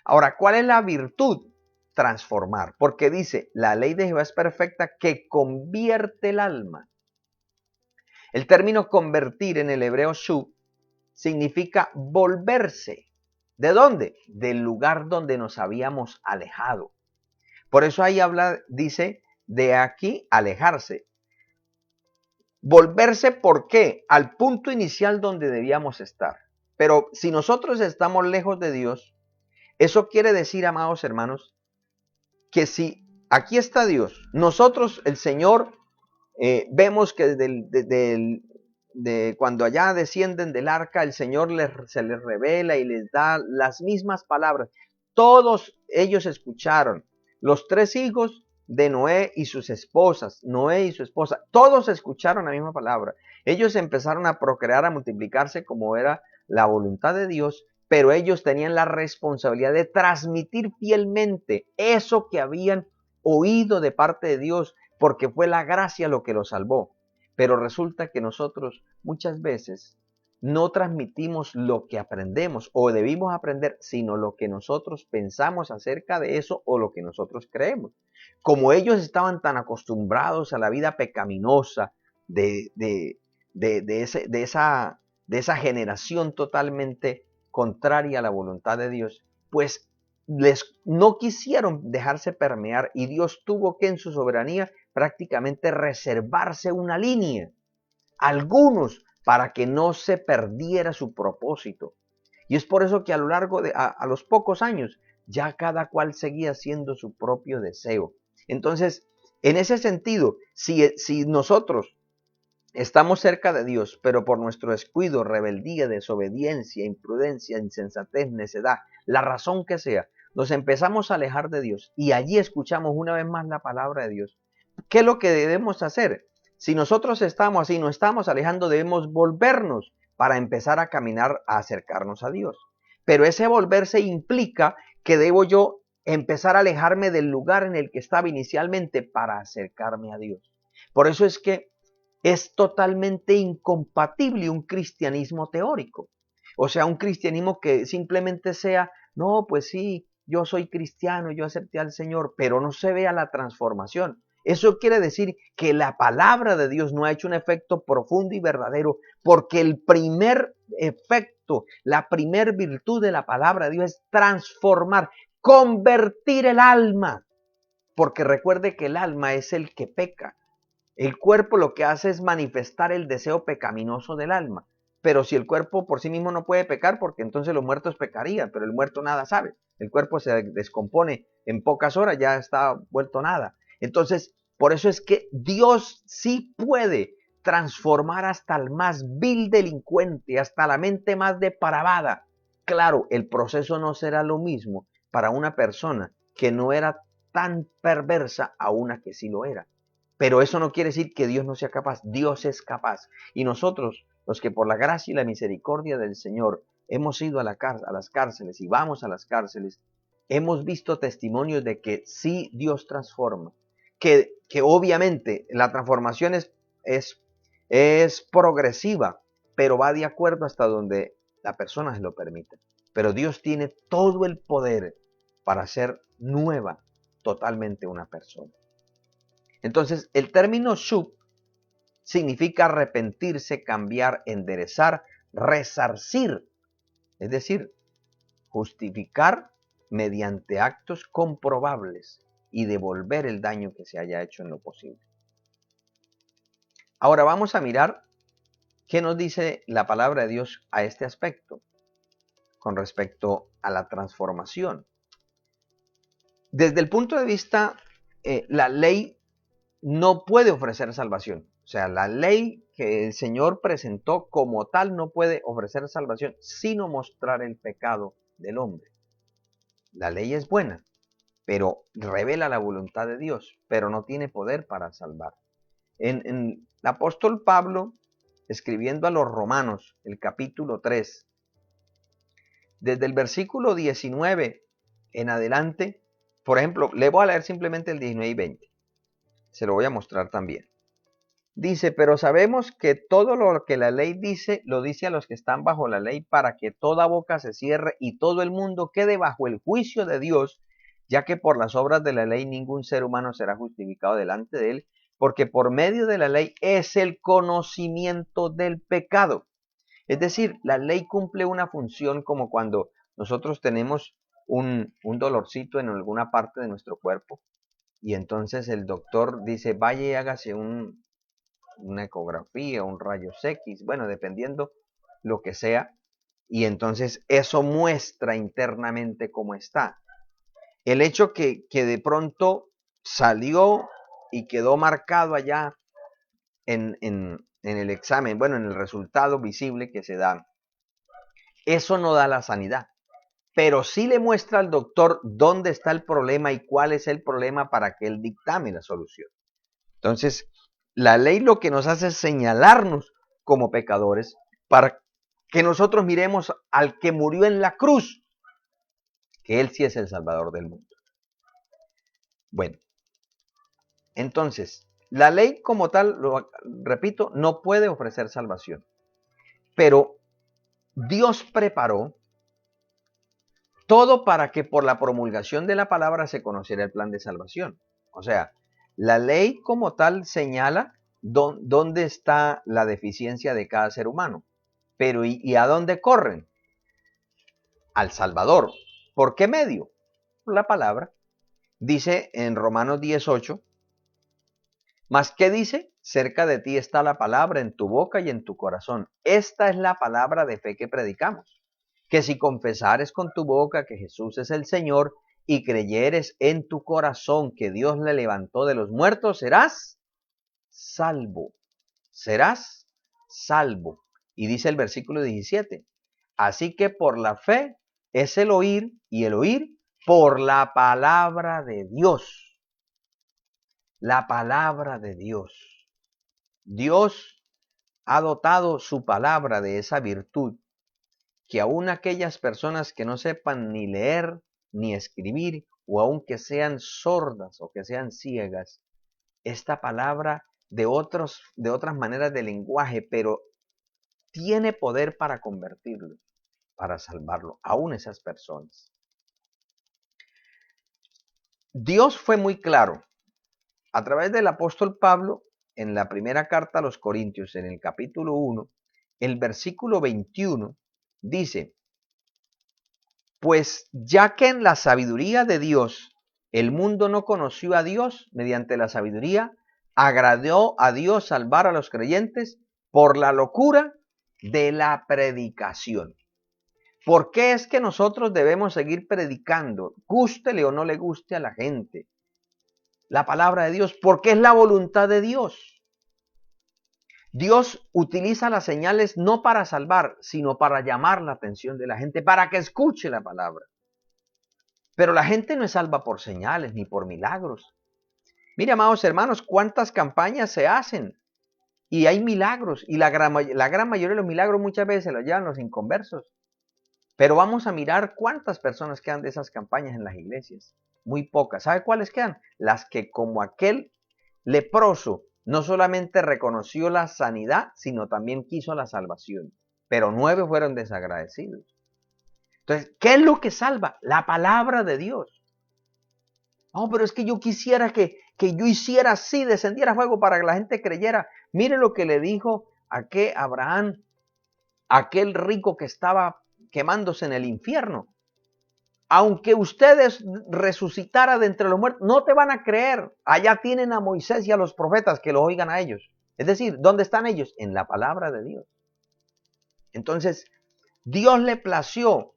[SPEAKER 1] Ahora, ¿cuál es la virtud? Transformar. Porque dice, la ley de Jehová es perfecta que convierte el alma. El término convertir en el hebreo shuv significa volverse. ¿De dónde? Del lugar donde nos habíamos alejado. Por eso ahí dice, de aquí alejarse. Volverse, ¿por qué? Al punto inicial donde debíamos estar. Pero si nosotros estamos lejos de Dios, eso quiere decir, amados hermanos, que si aquí está Dios, nosotros, el Señor, vemos que de cuando allá descienden del arca, el Señor se les revela y les da las mismas palabras. Todos ellos escucharon. Los 3 hijos de Noé y sus esposas, Noé y su esposa, todos escucharon la misma palabra. Ellos empezaron a procrear, a multiplicarse como era la voluntad de Dios, pero ellos tenían la responsabilidad de transmitir fielmente eso que habían oído de parte de Dios, porque fue la gracia lo que los salvó. Pero resulta que nosotros muchas veces no transmitimos lo que aprendemos o debimos aprender, sino lo que nosotros pensamos acerca de eso o lo que nosotros creemos. Como ellos estaban tan acostumbrados a la vida pecaminosa de esa generación totalmente contraria a la voluntad de Dios, pues no quisieron dejarse permear y Dios tuvo que en su soberanía prácticamente reservarse una línea, algunos, para que no se perdiera su propósito. Y es por eso que a lo largo a los pocos años, ya cada cual seguía haciendo su propio deseo. Entonces, en ese sentido, si nosotros estamos cerca de Dios, pero por nuestro descuido, rebeldía, desobediencia, imprudencia, insensatez, necedad, la razón que sea, nos empezamos a alejar de Dios y allí escuchamos una vez más la palabra de Dios. ¿Qué es lo que debemos hacer? Si nosotros estamos así, nos estamos alejando, debemos volvernos para empezar a caminar, a acercarnos a Dios. Pero ese volverse implica que debo yo empezar a alejarme del lugar en el que estaba inicialmente para acercarme a Dios. Por eso es que es totalmente incompatible un cristianismo teórico. O sea, un cristianismo que simplemente sea, no, pues sí, yo soy cristiano, yo acepté al Señor, pero no se vea la transformación. Eso quiere decir que la palabra de Dios no ha hecho un efecto profundo y verdadero, porque el primer efecto, la primer virtud de la palabra de Dios es transformar, convertir el alma. Porque recuerde que el alma es el que peca. El cuerpo lo que hace es manifestar el deseo pecaminoso del alma. Pero si el cuerpo por sí mismo no puede pecar, porque entonces los muertos pecarían, pero el muerto nada sabe. El cuerpo se descompone en pocas horas, ya está vuelto nada. Entonces, por eso es que Dios sí puede transformar hasta el más vil delincuente, hasta la mente más depravada. Claro, el proceso no será lo mismo para una persona que no era tan perversa a una que sí lo era. Pero eso no quiere decir que Dios no sea capaz. Dios es capaz. Y nosotros, los que por la gracia y la misericordia del Señor hemos ido a las cárceles y vamos a las cárceles, hemos visto testimonios de que sí Dios transforma. Que obviamente la transformación es progresiva, pero va de acuerdo hasta donde la persona se lo permite. Pero Dios tiene todo el poder para hacer nueva totalmente una persona. Entonces, el término shuv significa arrepentirse, cambiar, enderezar, resarcir, es decir, justificar mediante actos comprobables y devolver el daño que se haya hecho en lo posible. Ahora vamos a mirar qué nos dice la palabra de Dios a este aspecto. con respecto a la transformación. Desde el punto de vista, la ley no puede ofrecer salvación. O sea, la ley que el Señor presentó como tal no puede ofrecer salvación, sino mostrar el pecado del hombre. La ley es buena, pero revela la voluntad de Dios, pero no tiene poder para salvar. En el apóstol Pablo, escribiendo a los Romanos, el capítulo 3, desde el versículo 19 en adelante, por ejemplo, le voy a leer simplemente el 19 y 20. Se lo voy a mostrar también. Dice, pero sabemos que todo lo que la ley dice, lo dice a los que están bajo la ley para que toda boca se cierre y todo el mundo quede bajo el juicio de Dios, ya que por las obras de la ley ningún ser humano será justificado delante de él, porque por medio de la ley es el conocimiento del pecado. Es decir, la ley cumple una función como cuando nosotros tenemos un dolorcito en alguna parte de nuestro cuerpo y entonces el doctor dice, vaya y hágase una ecografía, un rayos X, bueno, dependiendo lo que sea, y entonces eso muestra internamente cómo está. El hecho que de pronto salió y quedó marcado allá en el examen, bueno, en el resultado visible que se da, eso no da la sanidad, pero sí le muestra al doctor dónde está el problema y cuál es el problema para que él dictame la solución. Entonces, la ley lo que nos hace es señalarnos como pecadores para que nosotros miremos al que murió en la cruz, que él sí es el Salvador del mundo. Bueno, entonces, la ley como tal, lo repito, no puede ofrecer salvación, pero Dios preparó todo para que por la promulgación de la palabra se conociera el plan de salvación. O sea, la ley como tal señala dónde está la deficiencia de cada ser humano. Pero ¿y a dónde corren? Al Salvador. ¿Por qué medio? Por la palabra. Dice en Romanos 18, ¿mas qué dice? Cerca de ti está la palabra en tu boca y en tu corazón. Esta es la palabra de fe que predicamos. Que si confesares con tu boca que Jesús es el Señor y creyeres en tu corazón que Dios le levantó de los muertos, serás salvo. Serás salvo. Y dice el versículo 17, así que por la fe es el oír y el oír por la palabra de Dios. La palabra de Dios. Dios ha dotado su palabra de esa virtud que aún aquellas personas que no sepan ni leer ni escribir, o aun que sean sordas o que sean ciegas, esta palabra de otras maneras de lenguaje, pero tiene poder para convertirlo, para salvarlo, aún esas personas. Dios fue muy claro a través del apóstol Pablo en la primera carta a los Corintios, en el capítulo 1, el versículo 21, dice, pues ya que en la sabiduría de Dios el mundo no conoció a Dios mediante la sabiduría, agradó a Dios salvar a los creyentes por la locura de la predicación. ¿Por qué es que nosotros debemos seguir predicando, gústele o no le guste a la gente, la palabra de Dios? Porque es la voluntad de Dios. Dios utiliza las señales no para salvar, sino para llamar la atención de la gente, para que escuche la palabra. Pero la gente no es salva por señales ni por milagros. Mire, amados hermanos, cuántas campañas se hacen y hay milagros. Y la gran mayoría de los milagros muchas veces se los llevan los inconversos. Pero vamos a mirar cuántas personas quedan de esas campañas en las iglesias. Muy pocas. ¿Sabe cuáles quedan? Las que como aquel leproso no solamente reconoció la sanidad, sino también quiso la salvación. Pero 9 fueron desagradecidos. Entonces, ¿qué es lo que salva? La palabra de Dios. No, pero es que yo quisiera que yo hiciera así, descendiera fuego para que la gente creyera. Mire lo que le dijo a Abraham, aquel rico que estaba quemándose en el infierno. Aunque ustedes resucitara de entre los muertos, no te van a creer. Allá tienen a Moisés y a los profetas que lo oigan a ellos. Es decir, ¿dónde están ellos? En la palabra de Dios. Entonces, Dios le plació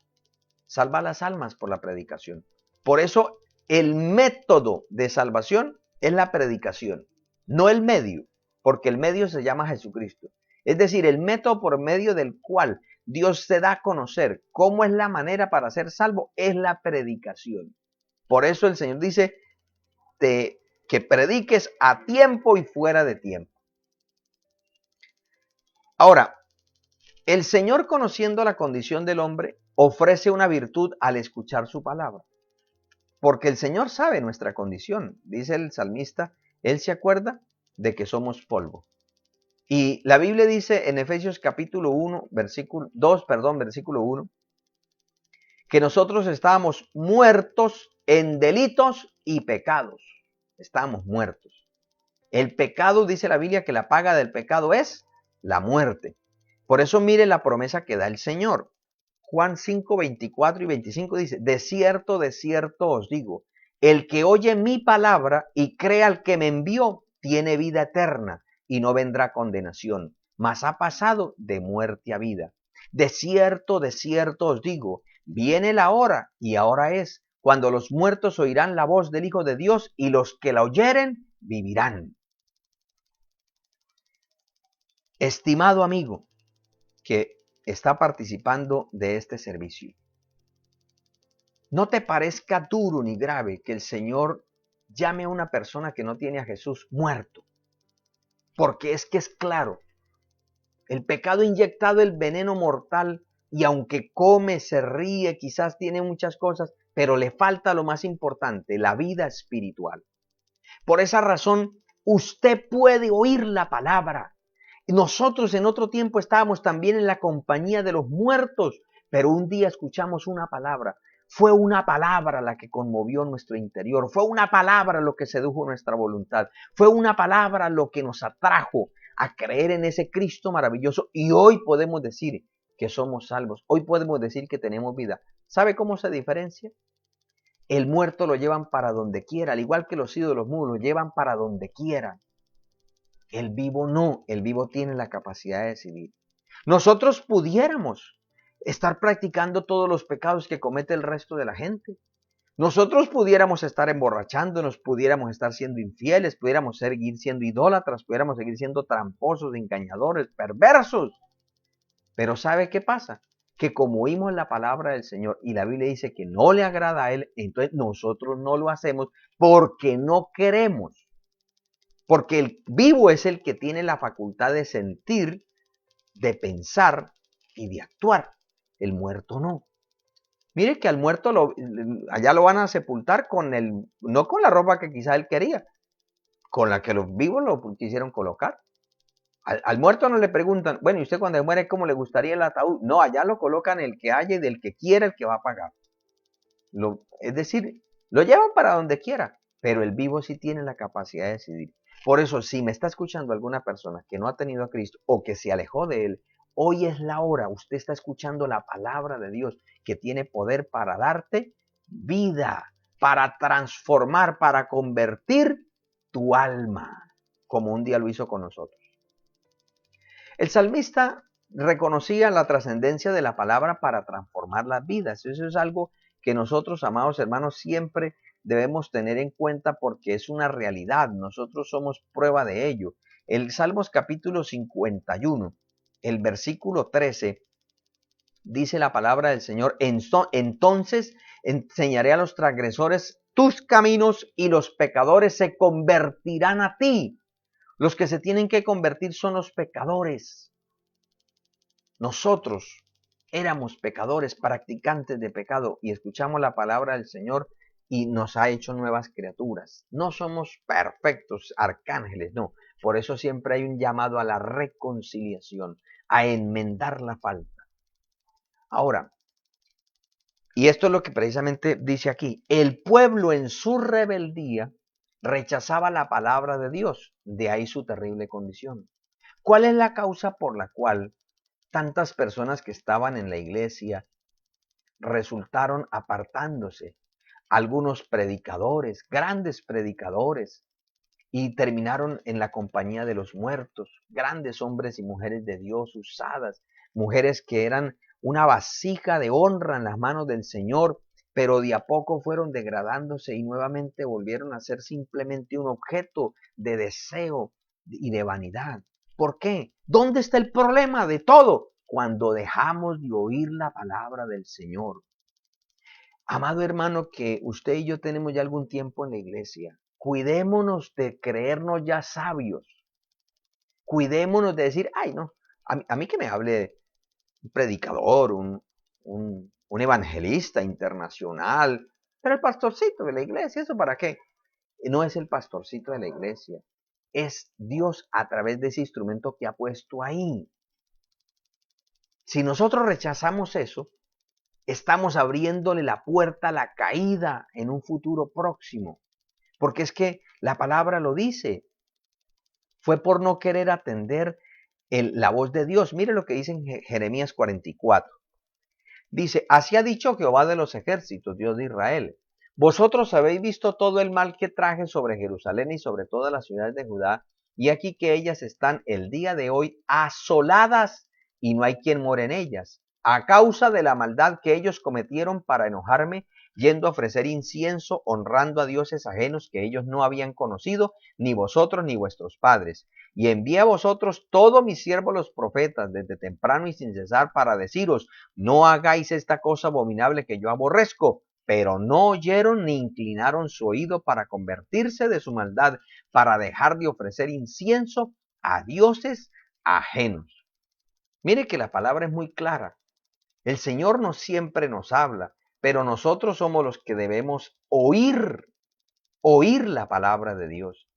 [SPEAKER 1] salva las almas por la predicación. Por eso el método de salvación es la predicación, no el medio, porque el medio se llama Jesucristo. Es decir, el método por medio del cual Dios se da a conocer cómo es la manera para ser salvo es la predicación. Por eso el Señor dice que prediques a tiempo y fuera de tiempo. Ahora, el Señor, conociendo la condición del hombre, ofrece una virtud al escuchar su palabra. Porque el Señor sabe nuestra condición. Dice el salmista, Él se acuerda de que somos polvo. Y la Biblia dice en Efesios capítulo 1, versículo 1, que nosotros estábamos muertos en delitos y pecados. Estábamos muertos. El pecado, dice la Biblia, que la paga del pecado es la muerte. Por eso mire la promesa que da el Señor. Juan 5, 24 y 25 dice, de cierto os digo, el que oye mi palabra y crea al que me envió, tiene vida eterna y no vendrá condenación, mas ha pasado de muerte a vida. De cierto os digo, viene la hora y ahora es, cuando los muertos oirán la voz del Hijo de Dios y los que la oyeren vivirán. Estimado amigo que está participando de este servicio, no te parezca duro ni grave que el Señor llame a una persona que no tiene a Jesús muerto, porque es que es claro, el pecado ha inyectado el veneno mortal y aunque come, se ríe, quizás tiene muchas cosas, pero le falta lo más importante, la vida espiritual. Por esa razón, usted puede oír la palabra. Nosotros en otro tiempo estábamos también en la compañía de los muertos, pero un día escuchamos una palabra. Fue una palabra la que conmovió nuestro interior. Fue una palabra lo que sedujo nuestra voluntad. Fue una palabra lo que nos atrajo a creer en ese Cristo maravilloso. Y hoy podemos decir que somos salvos. Hoy podemos decir que tenemos vida. ¿Sabe cómo se diferencia? El muerto lo llevan para donde quiera, al igual que los ídolos mudos, lo llevan para donde quieran. El vivo no, el vivo tiene la capacidad de decidir. Nosotros pudiéramos estar practicando todos los pecados que comete el resto de la gente. Nosotros pudiéramos estar emborrachándonos, pudiéramos estar siendo infieles, pudiéramos seguir siendo idólatras, pudiéramos seguir siendo tramposos, engañadores, perversos. Pero ¿sabe qué pasa? Que como oímos la palabra del Señor y la Biblia dice que no le agrada a Él, entonces nosotros no lo hacemos porque no queremos. Porque el vivo es el que tiene la facultad de sentir, de pensar y de actuar. El muerto no. Mire que al muerto allá lo van a sepultar no con la ropa que quizá él quería, con la que los vivos lo quisieron colocar. Al muerto no le preguntan, bueno, ¿y usted cuando muere cómo le gustaría el ataúd? No, allá lo colocan el que haya y del que quiera el que va a pagar. Es decir, lo llevan para donde quiera, pero el vivo sí tiene la capacidad de decidir. Por eso, si me está escuchando alguna persona que no ha tenido a Cristo o que se alejó de Él, hoy es la hora, usted está escuchando la palabra de Dios que tiene poder para darte vida, para transformar, para convertir tu alma, como un día lo hizo con nosotros. El salmista reconocía la trascendencia de la palabra para transformar las vidas. Eso es algo que nosotros, amados hermanos, siempre debemos tener en cuenta porque es una realidad. Nosotros somos prueba de ello. El Salmos capítulo 51, el versículo 13, dice la palabra del Señor, entonces enseñaré a los transgresores tus caminos y los pecadores se convertirán a ti. Los que se tienen que convertir son los pecadores. Nosotros éramos pecadores, practicantes de pecado y escuchamos la palabra del Señor y nos ha hecho nuevas criaturas. No somos perfectos arcángeles, no. Por eso siempre hay un llamado a la reconciliación, a enmendar la falta. Ahora, y esto es lo que precisamente dice aquí, el pueblo en su rebeldía rechazaba la palabra de Dios, de ahí su terrible condición. ¿Cuál es la causa por la cual tantas personas que estaban en la iglesia resultaron apartándose? Algunos predicadores, grandes predicadores, y terminaron en la compañía de los muertos, grandes hombres y mujeres de Dios usadas, mujeres que eran una vasija de honra en las manos del Señor, pero de a poco fueron degradándose y nuevamente volvieron a ser simplemente un objeto de deseo y de vanidad. ¿Por qué? ¿Dónde está el problema de todo? Cuando dejamos de oír la palabra del Señor. Amado hermano, que usted y yo tenemos ya algún tiempo en la iglesia, cuidémonos de creernos ya sabios. Cuidémonos de decir, ay no, a mí que me hable un predicador, un evangelista internacional, pero el pastorcito de la iglesia, ¿eso para qué? No es el pastorcito de la iglesia, es Dios a través de ese instrumento que ha puesto ahí. Si nosotros rechazamos eso, estamos abriéndole la puerta a la caída en un futuro próximo. Porque es que la palabra lo dice. Fue por no querer atender la voz de Dios. Mire lo que dice en Jeremías 44. Dice, así ha dicho Jehová de los ejércitos, Dios de Israel. Vosotros habéis visto todo el mal que traje sobre Jerusalén y sobre todas las ciudades de Judá, y aquí que ellas están el día de hoy asoladas y no hay quien more en ellas, a causa de la maldad que ellos cometieron para enojarme, yendo a ofrecer incienso, honrando a dioses ajenos que ellos no habían conocido, ni vosotros ni vuestros padres. Y envié a vosotros todos mis siervos los profetas, desde temprano y sin cesar, para deciros, no hagáis esta cosa abominable que yo aborrezco. Pero no oyeron ni inclinaron su oído para convertirse de su maldad, para dejar de ofrecer incienso a dioses ajenos. Mire que la palabra es muy clara. El Señor no siempre nos habla, pero nosotros somos los que debemos oír la palabra de Dios.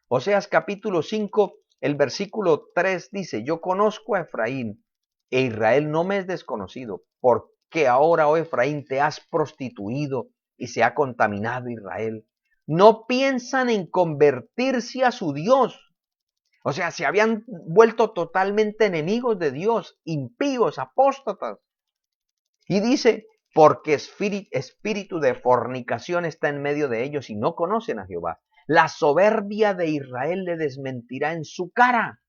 [SPEAKER 1] Oseas capítulo 5, el versículo 3 dice, yo conozco a Efraín, e Israel no me es desconocido, porque ahora, oh Efraín, te has prostituido y se ha contaminado Israel. No piensan en convertirse a su Dios. O sea, se habían vuelto totalmente enemigos de Dios, impíos, apóstatas. Y dice, porque espíritu de fornicación está en medio de ellos y no conocen a Jehová. La soberbia de Israel le desmentirá en su cara.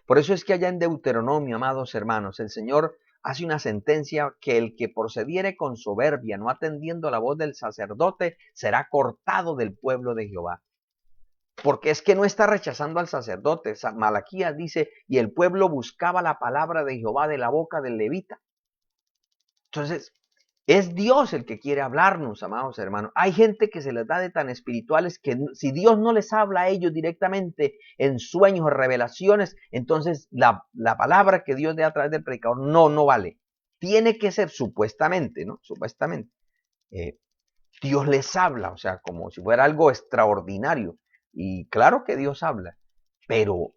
[SPEAKER 1] Por eso es que allá en Deuteronomio, amados hermanos, el Señor hace una sentencia que el que procediere con soberbia, no atendiendo a la voz del sacerdote, será cortado del pueblo de Jehová. Porque es que no está rechazando al sacerdote. Malaquías dice, y el pueblo buscaba la palabra de Jehová de la boca del levita. Entonces, es Dios el que quiere hablarnos, amados hermanos. Hay gente que se les da de tan espirituales que si Dios no les habla a ellos directamente en sueños o revelaciones, entonces la palabra que Dios dé a través del predicador no vale. Tiene que ser supuestamente, ¿no? Supuestamente. Dios les habla, o sea, como si fuera algo extraordinario. Y claro que Dios habla, pero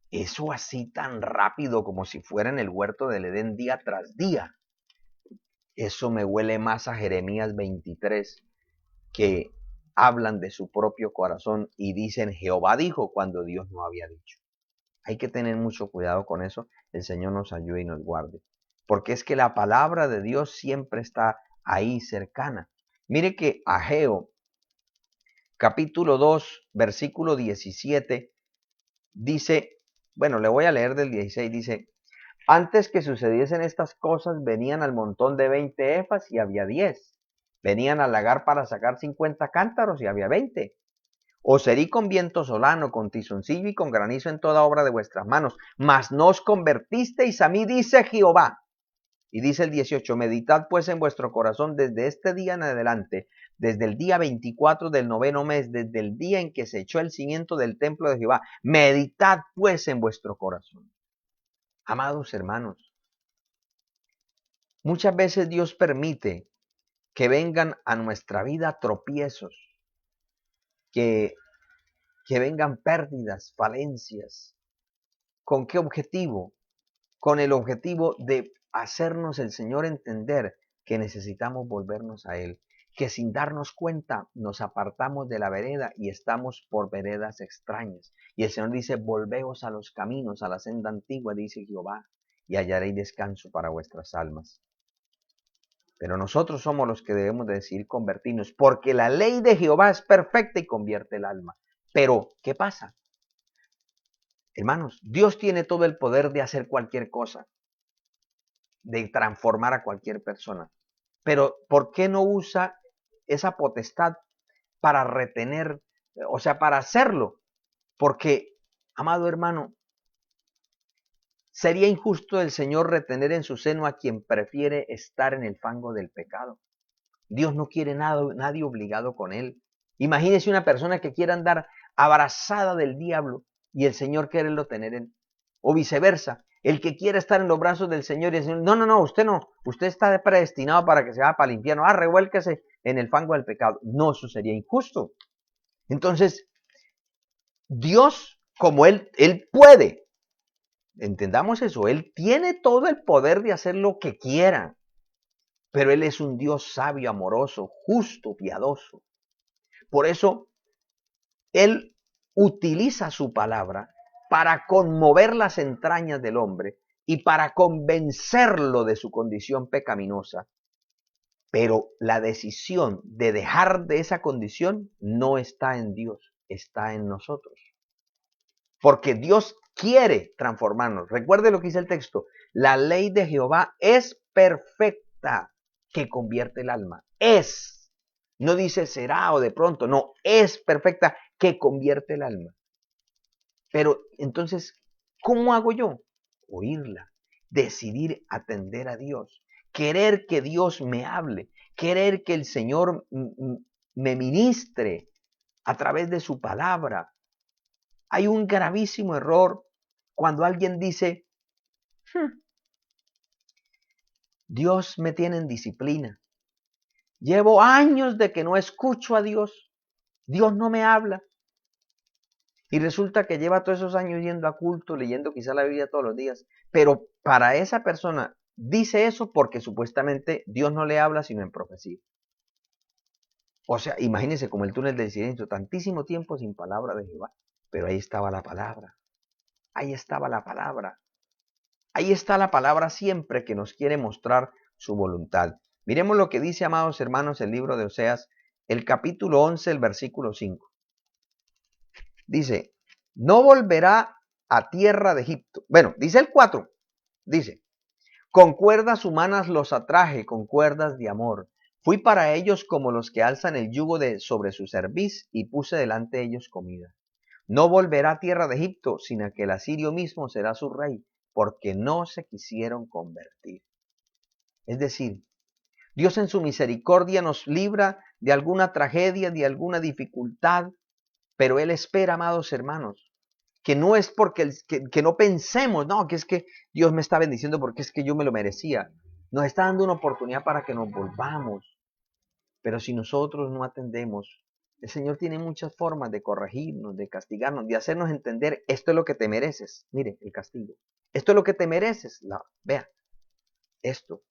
[SPEAKER 1] eso así tan rápido como si fuera en el huerto del Edén día tras día. Eso me huele más a Jeremías 23, que hablan de su propio corazón y dicen Jehová dijo cuando Dios no había dicho. Hay que tener mucho cuidado con eso. El Señor nos ayude y nos guarde. Porque es que la palabra de Dios siempre está ahí cercana. Mire que Ageo, capítulo 2, versículo 17, dice, bueno, le voy a leer del 16, dice, antes que sucediesen estas cosas, venían al montón de 20 efas y había 10. Venían al lagar para sacar 50 cántaros y había 20. Os herí con viento solano, con tizoncillo y con granizo en toda obra de vuestras manos. Mas no os convertisteis a mí, dice Jehová. Y dice el 18, meditad pues en vuestro corazón desde este día en adelante, desde el día 24 del noveno mes, desde el día en que se echó el cimiento del templo de Jehová. Meditad pues en vuestro corazón. Amados hermanos, muchas veces Dios permite que vengan a nuestra vida tropiezos, que vengan pérdidas, falencias. ¿Con qué objetivo? Con el objetivo de hacernos el Señor entender que necesitamos volvernos a Él, que sin darnos cuenta nos apartamos de la vereda y estamos por veredas extrañas. Y el Señor dice, volveos a los caminos, a la senda antigua, dice Jehová, y hallaréis descanso para vuestras almas. Pero nosotros somos los que debemos de decidir convertirnos, porque la ley de Jehová es perfecta y convierte el alma. Pero, ¿qué pasa? Hermanos, Dios tiene todo el poder de hacer cualquier cosa. de transformar a cualquier persona. Pero ¿por qué no usa esa potestad para retener, o sea, para hacerlo? Porque, amado hermano, sería injusto el Señor retener en su seno a quien prefiere estar en el fango del pecado. Dios no quiere nadie obligado con él. Imagínese una persona que quiera andar abrazada del diablo y el Señor quererlo tener en, o viceversa. El que quiera estar en los brazos del Señor y el Señor, no, usted no, usted está predestinado para que se vaya para el infierno, revuélquese en el fango del pecado. No, eso sería injusto. Entonces, Dios, como Él puede, entendamos eso, Él tiene todo el poder de hacer lo que quiera, pero Él es un Dios sabio, amoroso, justo, piadoso. Por eso, Él utiliza su palabra para conmover las entrañas del hombre y para convencerlo de su condición pecaminosa. Pero la decisión de dejar de esa condición no está en Dios, está en nosotros. Porque Dios quiere transformarnos. Recuerde lo que dice el texto. La ley de Jehová es perfecta, que convierte el alma. Es. No dice será o de pronto. No, es perfecta, que convierte el alma. Pero entonces, ¿cómo hago yo? Oírla. Decidir atender a Dios. Querer que Dios me hable. Querer que el Señor me ministre a través de su palabra. Hay un gravísimo error cuando alguien dice, Dios me tiene en disciplina. Llevo años de que no escucho a Dios. Dios no me habla. Y resulta que lleva todos esos años yendo a culto, leyendo quizá la Biblia todos los días. Pero para esa persona dice eso porque supuestamente Dios no le habla sino en profecía. O sea, imagínense como el túnel del silencio, tantísimo tiempo sin palabra de Jehová. Pero ahí estaba la palabra. Ahí estaba la palabra. Ahí está la palabra siempre que nos quiere mostrar su voluntad. Miremos lo que dice, amados hermanos, el libro de Oseas, el capítulo 11, el versículo 5. Dice, no volverá a tierra de Egipto. Bueno, dice el 4. Dice, con cuerdas humanas los atraje, con cuerdas de amor. Fui para ellos como los que alzan el yugo sobre su cerviz y puse delante de ellos comida. No volverá a tierra de Egipto, sino que el asirio mismo será su rey, porque no se quisieron convertir. Es decir, Dios en su misericordia nos libra de alguna tragedia, de alguna dificultad, pero Él espera, amados hermanos, que no es porque que no pensemos, no, que es que Dios me está bendiciendo porque es que yo me lo merecía. Nos está dando una oportunidad para que nos volvamos. Pero si nosotros no atendemos, el Señor tiene muchas formas de corregirnos, de castigarnos, de hacernos entender, esto es lo que te mereces. Mire, el castigo. Esto es lo que te mereces. Vea, esto.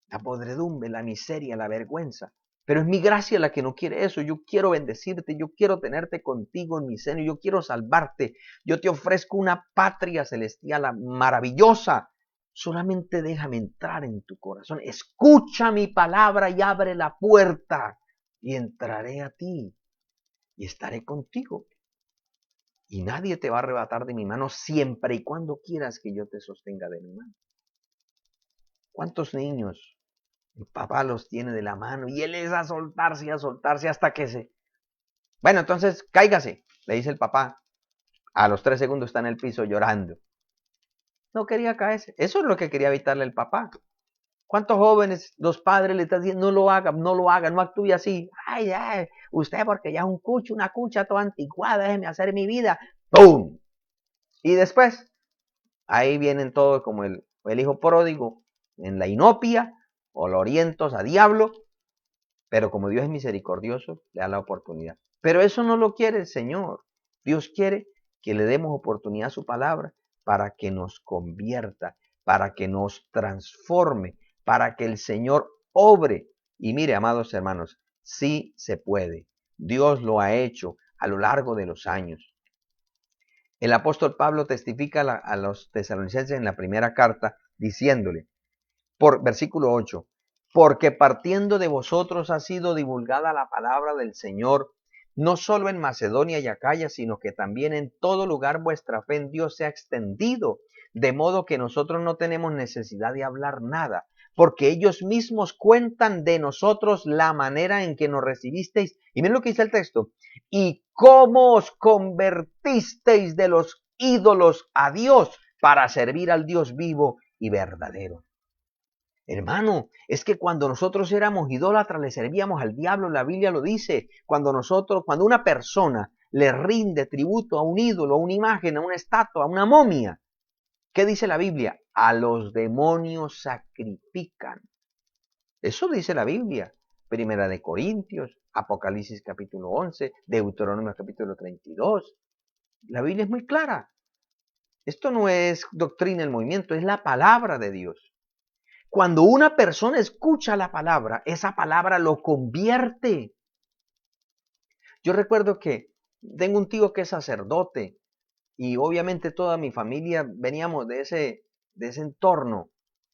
[SPEAKER 1] La podredumbre, la miseria, la vergüenza. Pero es mi gracia la que no quiere eso. Yo quiero bendecirte, yo quiero tenerte contigo en mi seno, yo quiero salvarte. Yo te ofrezco una patria celestial maravillosa. Solamente déjame entrar en tu corazón. Escucha mi palabra y abre la puerta. Y entraré a ti y estaré contigo. Y nadie te va a arrebatar de mi mano siempre y cuando quieras que yo te sostenga de mi mano. ¿Cuántos niños el papá los tiene de la mano y él es a soltarse hasta que se... Bueno, entonces cáigase, le dice el papá. A los 3 segundos está en el piso llorando. No quería caerse. Eso es lo que quería evitarle el papá. ¿Cuántos jóvenes los padres le están diciendo, no lo haga, no actúe así? Ay, usted porque ya es un cucho, una cucha toda anticuada, déjeme hacer mi vida. ¡Pum! Y después, ahí vienen todos como el hijo pródigo, en la inopia, o lo orientos a diablo, pero como Dios es misericordioso, le da la oportunidad. Pero eso no lo quiere el Señor. Dios quiere que le demos oportunidad a su palabra para que nos convierta, para que nos transforme, para que el Señor obre. Y mire, amados hermanos, sí se puede. Dios lo ha hecho a lo largo de los años. El apóstol Pablo testifica a los tesalonicenses en la primera carta diciéndole, por versículo 8, porque partiendo de vosotros ha sido divulgada la palabra del Señor, no solo en Macedonia y Acaya, sino que también en todo lugar vuestra fe en Dios se ha extendido, de modo que nosotros no tenemos necesidad de hablar nada, porque ellos mismos cuentan de nosotros la manera en que nos recibisteis. Y miren lo que dice el texto, y cómo os convertisteis de los ídolos a Dios para servir al Dios vivo y verdadero. Hermano, es que cuando nosotros éramos idólatras, le servíamos al diablo, la Biblia lo dice. Cuando una persona le rinde tributo a un ídolo, a una imagen, a una estatua, a una momia, ¿qué dice la Biblia? A los demonios sacrifican. Eso dice la Biblia. Primera de Corintios, Apocalipsis capítulo 11, Deuteronomio capítulo 32. La Biblia es muy clara. Esto no es doctrina del movimiento, es la palabra de Dios. Cuando una persona escucha la palabra, esa palabra lo convierte. Yo recuerdo que tengo un tío que es sacerdote y obviamente toda mi familia veníamos de ese entorno.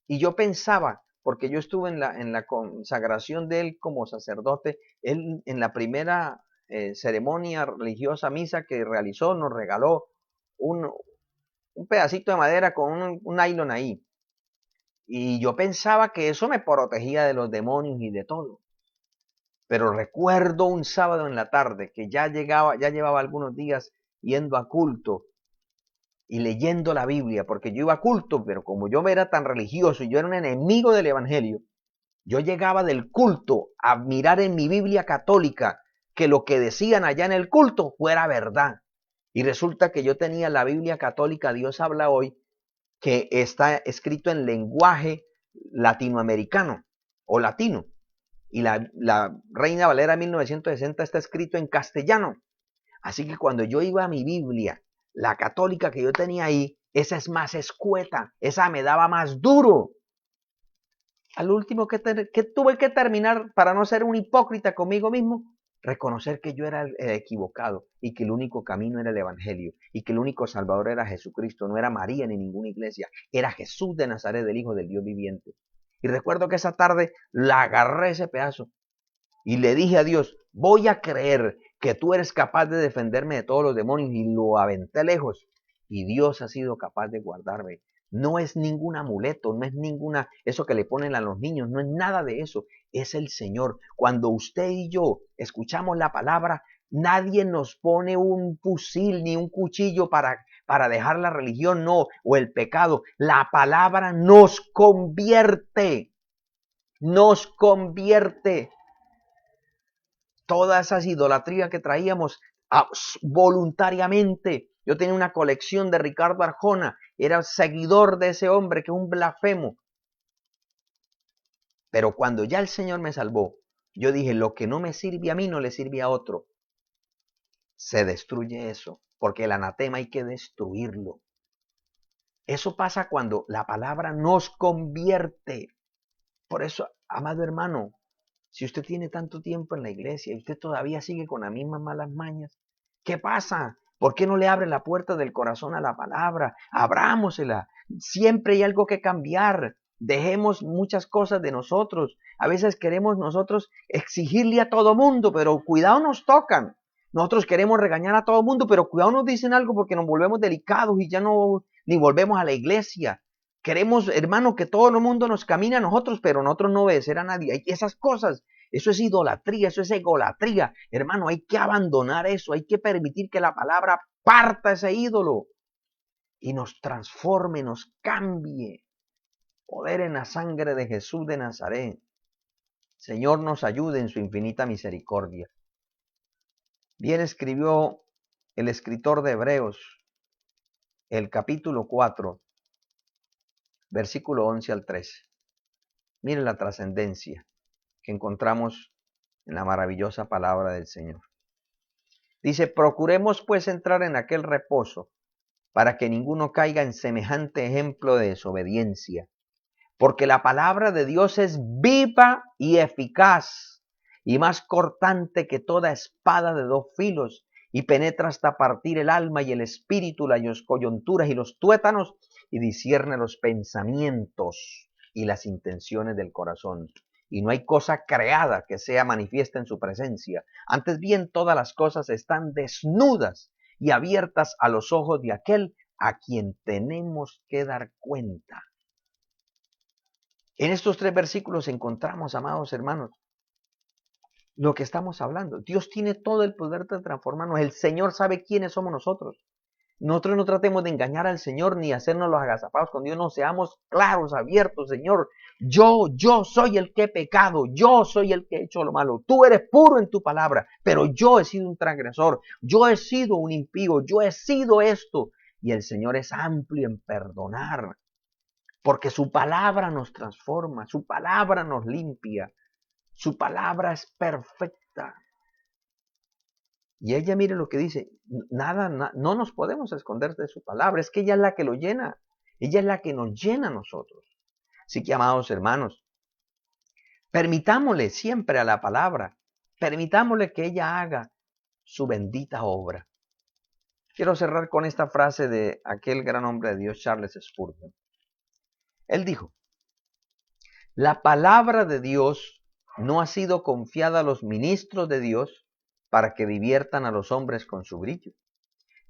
[SPEAKER 1] Y yo pensaba, porque yo estuve en la consagración de él como sacerdote, él en la primera ceremonia religiosa misa que realizó nos regaló un pedacito de madera con un nylon ahí. Y yo pensaba que eso me protegía de los demonios y de todo. Pero recuerdo un sábado en la tarde que ya llevaba algunos días yendo a culto y leyendo la Biblia, porque yo iba a culto, pero como yo era tan religioso y yo era un enemigo del evangelio, yo llegaba del culto a mirar en mi Biblia católica que lo que decían allá en el culto fuera verdad. Y resulta que yo tenía la Biblia católica, Dios habla hoy, que está escrito en lenguaje latinoamericano o latino. Y la Reina Valera 1960 está escrito en castellano. Así que cuando yo iba a mi Biblia, la católica que yo tenía ahí, esa es más escueta, esa me daba más duro. Al último que tuve que terminar para no ser un hipócrita conmigo mismo, reconocer que yo era el equivocado y que el único camino era el evangelio y que el único salvador era Jesucristo, no era María ni ninguna iglesia, era Jesús de Nazaret, el Hijo del Dios viviente. Y recuerdo que esa tarde la agarré ese pedazo y le dije a Dios, voy a creer que tú eres capaz de defenderme de todos los demonios, y lo aventé lejos. Y Dios ha sido capaz de guardarme. No es ningún amuleto, no es ninguna, eso que le ponen a los niños, no es nada de eso, es el Señor. Cuando usted y yo escuchamos la palabra, nadie nos pone un fusil ni un cuchillo para dejar la religión, no, o el pecado. La palabra nos convierte, nos convierte. Todas esas idolatrías que traíamos voluntariamente. Yo tenía una colección de Ricardo Arjona, era seguidor de ese hombre que es un blasfemo. Pero cuando ya el Señor me salvó, yo dije, lo que no me sirve a mí no le sirve a otro. Se destruye eso, porque el anatema hay que destruirlo. Eso pasa cuando la palabra nos convierte. Por eso, amado hermano, si usted tiene tanto tiempo en la iglesia y usted todavía sigue con las mismas malas mañas, ¿qué pasa? ¿Por qué no le abre la puerta del corazón a la palabra? Abrámosela. Siempre hay algo que cambiar. Dejemos muchas cosas de nosotros. A veces queremos nosotros exigirle a todo mundo, pero cuidado nos tocan. Nosotros queremos regañar a todo mundo, pero cuidado nos dicen algo porque nos volvemos delicados y ya no ni volvemos a la iglesia. Queremos, hermano, que todo el mundo nos camine a nosotros, pero nosotros no obedecer a nadie. Hay esas cosas, eso es idolatría, eso es egolatría. Hermano, hay que abandonar eso, hay que permitir que la palabra parta ese ídolo y nos transforme, nos cambie. Poder en la sangre de Jesús de Nazaret. Señor, nos ayude en su infinita misericordia. Bien escribió el escritor de Hebreos, el capítulo 4, versículo 11 al 13. Miren la trascendencia que encontramos en la maravillosa palabra del Señor. Dice, procuremos pues entrar en aquel reposo, para que ninguno caiga en semejante ejemplo de desobediencia. Porque la palabra de Dios es viva y eficaz, y más cortante que toda espada de dos filos, y penetra hasta partir el alma y el espíritu, las coyunturas y los tuétanos, y discierne los pensamientos y las intenciones del corazón. y no hay cosa creada que sea manifiesta en su presencia. Antes bien, todas las cosas están desnudas y abiertas a los ojos de aquel a quien tenemos que dar cuenta. En estos 3 versículos encontramos, amados hermanos, lo que estamos hablando. Dios tiene todo el poder de transformarnos. El Señor sabe quiénes somos nosotros. Nosotros no tratemos de engañar al Señor ni hacernos los agazapados con Dios. No, seamos claros, abiertos, Señor. Yo soy el que he pecado. Yo soy el que he hecho lo malo. Tú eres puro en tu palabra, pero yo he sido un transgresor. Yo he sido un impío. Yo he sido esto. Y el Señor es amplio en perdonar, porque su palabra nos transforma, su palabra nos limpia, su palabra es perfecta. Y ella, mire lo que dice, no nos podemos esconder de su palabra, es que ella es la que lo llena, ella es la que nos llena a nosotros. Así que, amados hermanos, permitámosle siempre a la palabra, permitámosle que ella haga su bendita obra. Quiero cerrar con esta frase de aquel gran hombre de Dios, Charles Spurgeon. Él dijo: la palabra de Dios no ha sido confiada a los ministros de Dios para que diviertan a los hombres con su brillo,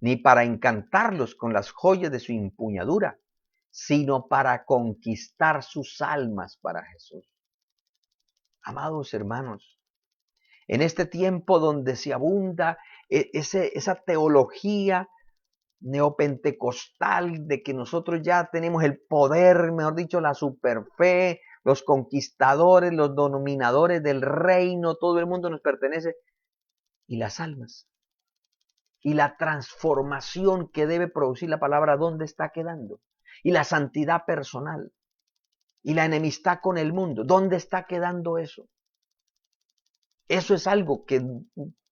[SPEAKER 1] ni para encantarlos con las joyas de su empuñadura, sino para conquistar sus almas para Jesús. Amados hermanos, en este tiempo donde se abunda esa teología neopentecostal de que nosotros ya tenemos el poder, mejor dicho, la superfe, los conquistadores, los dominadores del reino, todo el mundo nos pertenece, y las almas, y la transformación que debe producir la palabra, ¿dónde está quedando? Y la santidad personal, y la enemistad con el mundo, ¿dónde está quedando eso? Eso es algo que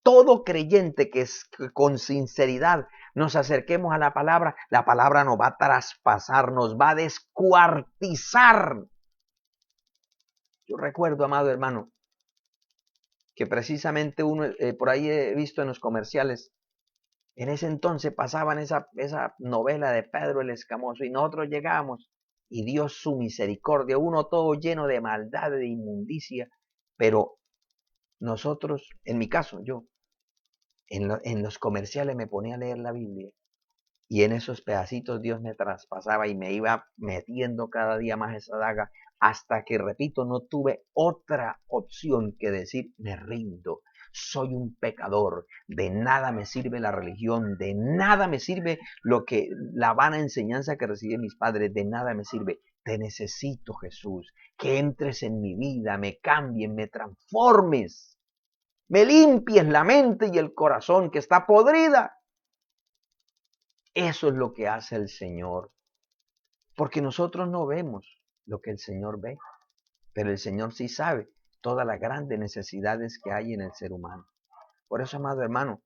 [SPEAKER 1] todo creyente que con sinceridad nos acerquemos a la palabra nos va a traspasar, nos va a descuartizar. Yo recuerdo, amado hermano, que precisamente uno, por ahí he visto en los comerciales, en ese entonces pasaban esa novela de Pedro el Escamoso y nosotros llegamos y Dios su misericordia, uno todo lleno de maldad, de inmundicia, pero nosotros, en mi caso, yo, en los comerciales me ponía a leer la Biblia y en esos pedacitos Dios me traspasaba y me iba metiendo cada día más esa daga hasta que, repito, no tuve otra opción que decir: me rindo, soy un pecador, de nada me sirve la religión, de nada me sirve la vana enseñanza que recibí de mis padres, de nada me sirve. Te necesito, Jesús, que entres en mi vida, me cambies, me transformes, me limpies la mente y el corazón que está podrida. Eso es lo que hace el Señor, porque nosotros no vemos lo que el Señor ve, pero el Señor sí sabe todas las grandes necesidades que hay en el ser humano. Por eso, amado hermano,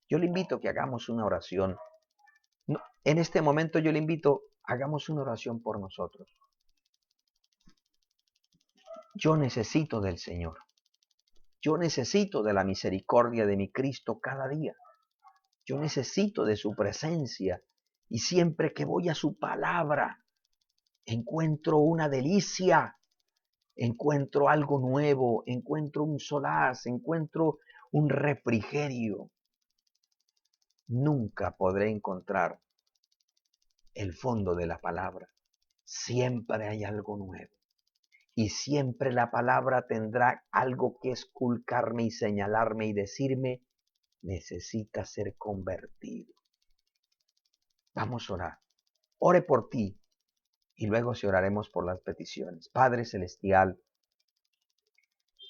[SPEAKER 1] yo le invito a que hagamos una oración. En este momento yo le invito, hagamos una oración por nosotros. Yo necesito del Señor. Yo necesito de la misericordia de mi Cristo cada día. Yo necesito de su presencia. Y siempre que voy a su palabra, encuentro una delicia, encuentro algo nuevo, encuentro un solaz, encuentro un refrigerio. Nunca podré encontrar el fondo de la palabra. Siempre hay algo nuevo. Y siempre la palabra tendrá algo que esculcarme y señalarme y decirme: necesita ser convertido. Vamos a orar. Ore por ti y luego si oraremos por las peticiones. Padre Celestial,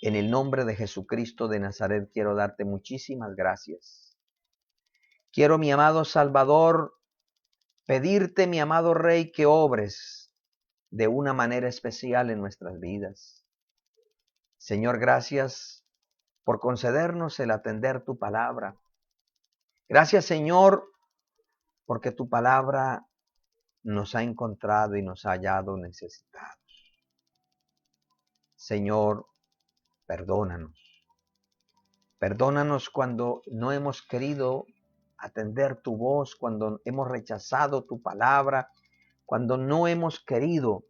[SPEAKER 1] en el nombre de Jesucristo de Nazaret quiero darte muchísimas gracias. Quiero, mi amado Salvador, pedirte, mi amado Rey, que obres de una manera especial en nuestras vidas. Señor, gracias por concedernos el atender tu palabra. Gracias, Señor, porque tu palabra nos ha encontrado y nos ha hallado necesitados. Señor, perdónanos. Perdónanos cuando no hemos querido atender tu voz, cuando hemos rechazado tu palabra, cuando no hemos querido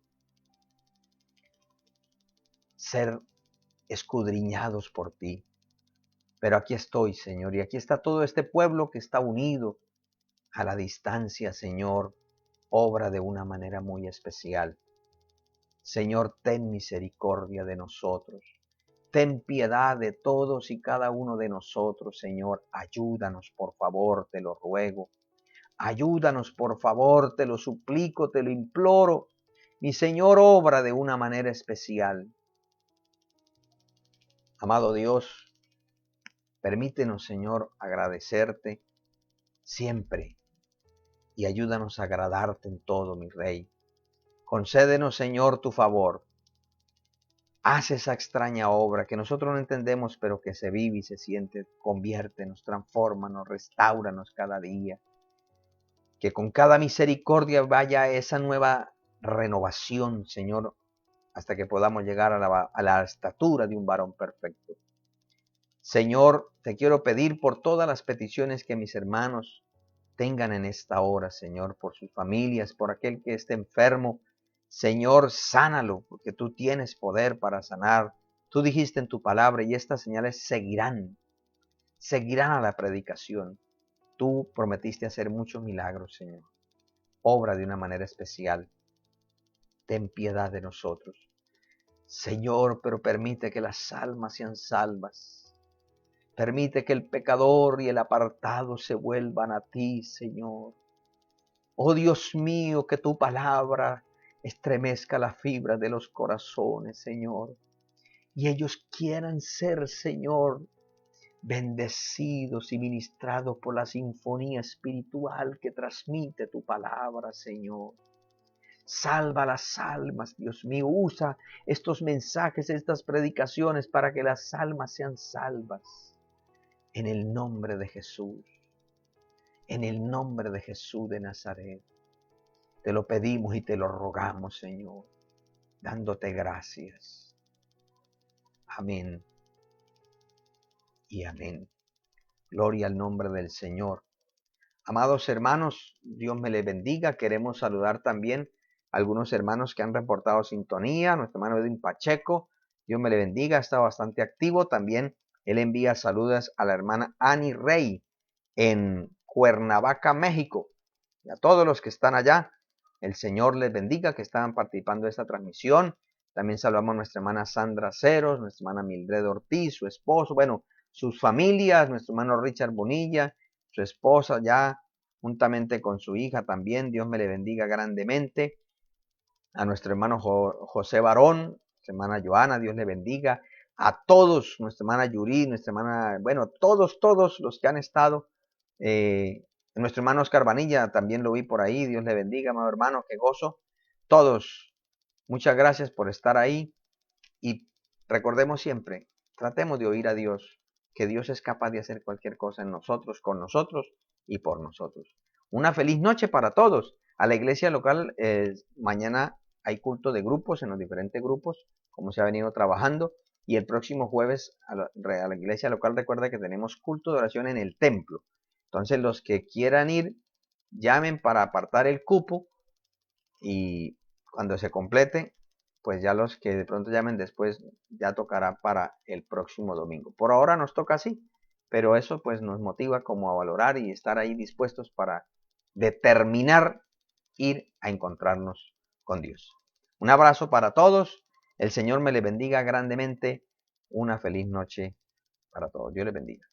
[SPEAKER 1] ser escudriñados por ti. Pero aquí estoy, Señor, y aquí está todo este pueblo que está unido a la distancia, Señor, obra de una manera muy especial. Señor, ten misericordia de nosotros. Ten piedad de todos y cada uno de nosotros, Señor. Ayúdanos, por favor, te lo ruego. Ayúdanos, por favor, te lo suplico, te lo imploro. Mi Señor, obra de una manera especial. Amado Dios, permítenos, Señor, agradecerte siempre y ayúdanos a agradarte en todo, mi Rey. Concédenos, Señor, tu favor. Haz esa extraña obra que nosotros no entendemos, pero que se vive y se siente. Conviértenos, transfórmanos, restáuranos cada día. Que con cada misericordia vaya esa nueva renovación, Señor, hasta que podamos llegar a la estatura de un varón perfecto. Señor, te quiero pedir por todas las peticiones que mis hermanos tengan en esta hora, Señor, por sus familias, por aquel que esté enfermo. Señor, sánalo, porque tú tienes poder para sanar. Tú dijiste en tu palabra, y estas señales seguirán a la predicación. Tú prometiste hacer muchos milagros, Señor. Obra de una manera especial. Ten piedad de nosotros. Señor, pero permite que las almas sean salvas. Permite que el pecador y el apartado se vuelvan a ti, Señor. Oh Dios mío, que tu palabra estremezca la fibra de los corazones, Señor. Y ellos quieran ser, Señor, bendecidos y ministrados por la sinfonía espiritual que transmite tu palabra, Señor. Salva las almas, Dios mío. Usa estos mensajes, estas predicaciones para que las almas sean salvas. En el nombre de Jesús. En el nombre de Jesús de Nazaret. Te lo pedimos y te lo rogamos, Señor, dándote gracias. Amén y amén. Gloria al nombre del Señor. Amados hermanos, Dios me les bendiga. Queremos saludar también a algunos hermanos que han reportado sintonía. Nuestro hermano Edwin Pacheco, Dios me le bendiga, está bastante activo. También él envía saludos a la hermana Annie Rey en Cuernavaca, México. Y a todos los que están allá, el Señor les bendiga, que están participando de esta transmisión. También saludamos a nuestra hermana Sandra Ceros, nuestra hermana Mildred Ortiz, su esposo, bueno, sus familias, nuestro hermano Richard Bonilla, su esposa ya, juntamente con su hija también. Dios me le bendiga grandemente. A nuestro hermano José Barón, nuestra hermana Joana, Dios le bendiga. A todos, nuestra hermana Yuri, nuestra hermana, bueno, todos los que han estado. Nuestro hermano Oscar Vanilla, también lo vi por ahí. Dios le bendiga, amado hermano, qué gozo. Todos, muchas gracias por estar ahí. Y recordemos siempre, tratemos de oír a Dios, que Dios es capaz de hacer cualquier cosa en nosotros, con nosotros y por nosotros. Una feliz noche para todos. A la iglesia local, mañana hay culto de grupos en los diferentes grupos, como se ha venido trabajando. Y el próximo jueves a la iglesia local, recuerda que tenemos culto de oración en el templo. Entonces los que quieran ir, llamen para apartar el cupo y cuando se complete, pues ya los que de pronto llamen después ya tocará para el próximo domingo. Por ahora nos toca así, pero eso pues nos motiva como a valorar y estar ahí dispuestos para determinar ir a encontrarnos con Dios. Un abrazo para todos, el Señor me le bendiga grandemente, una feliz noche para todos, Dios les bendiga.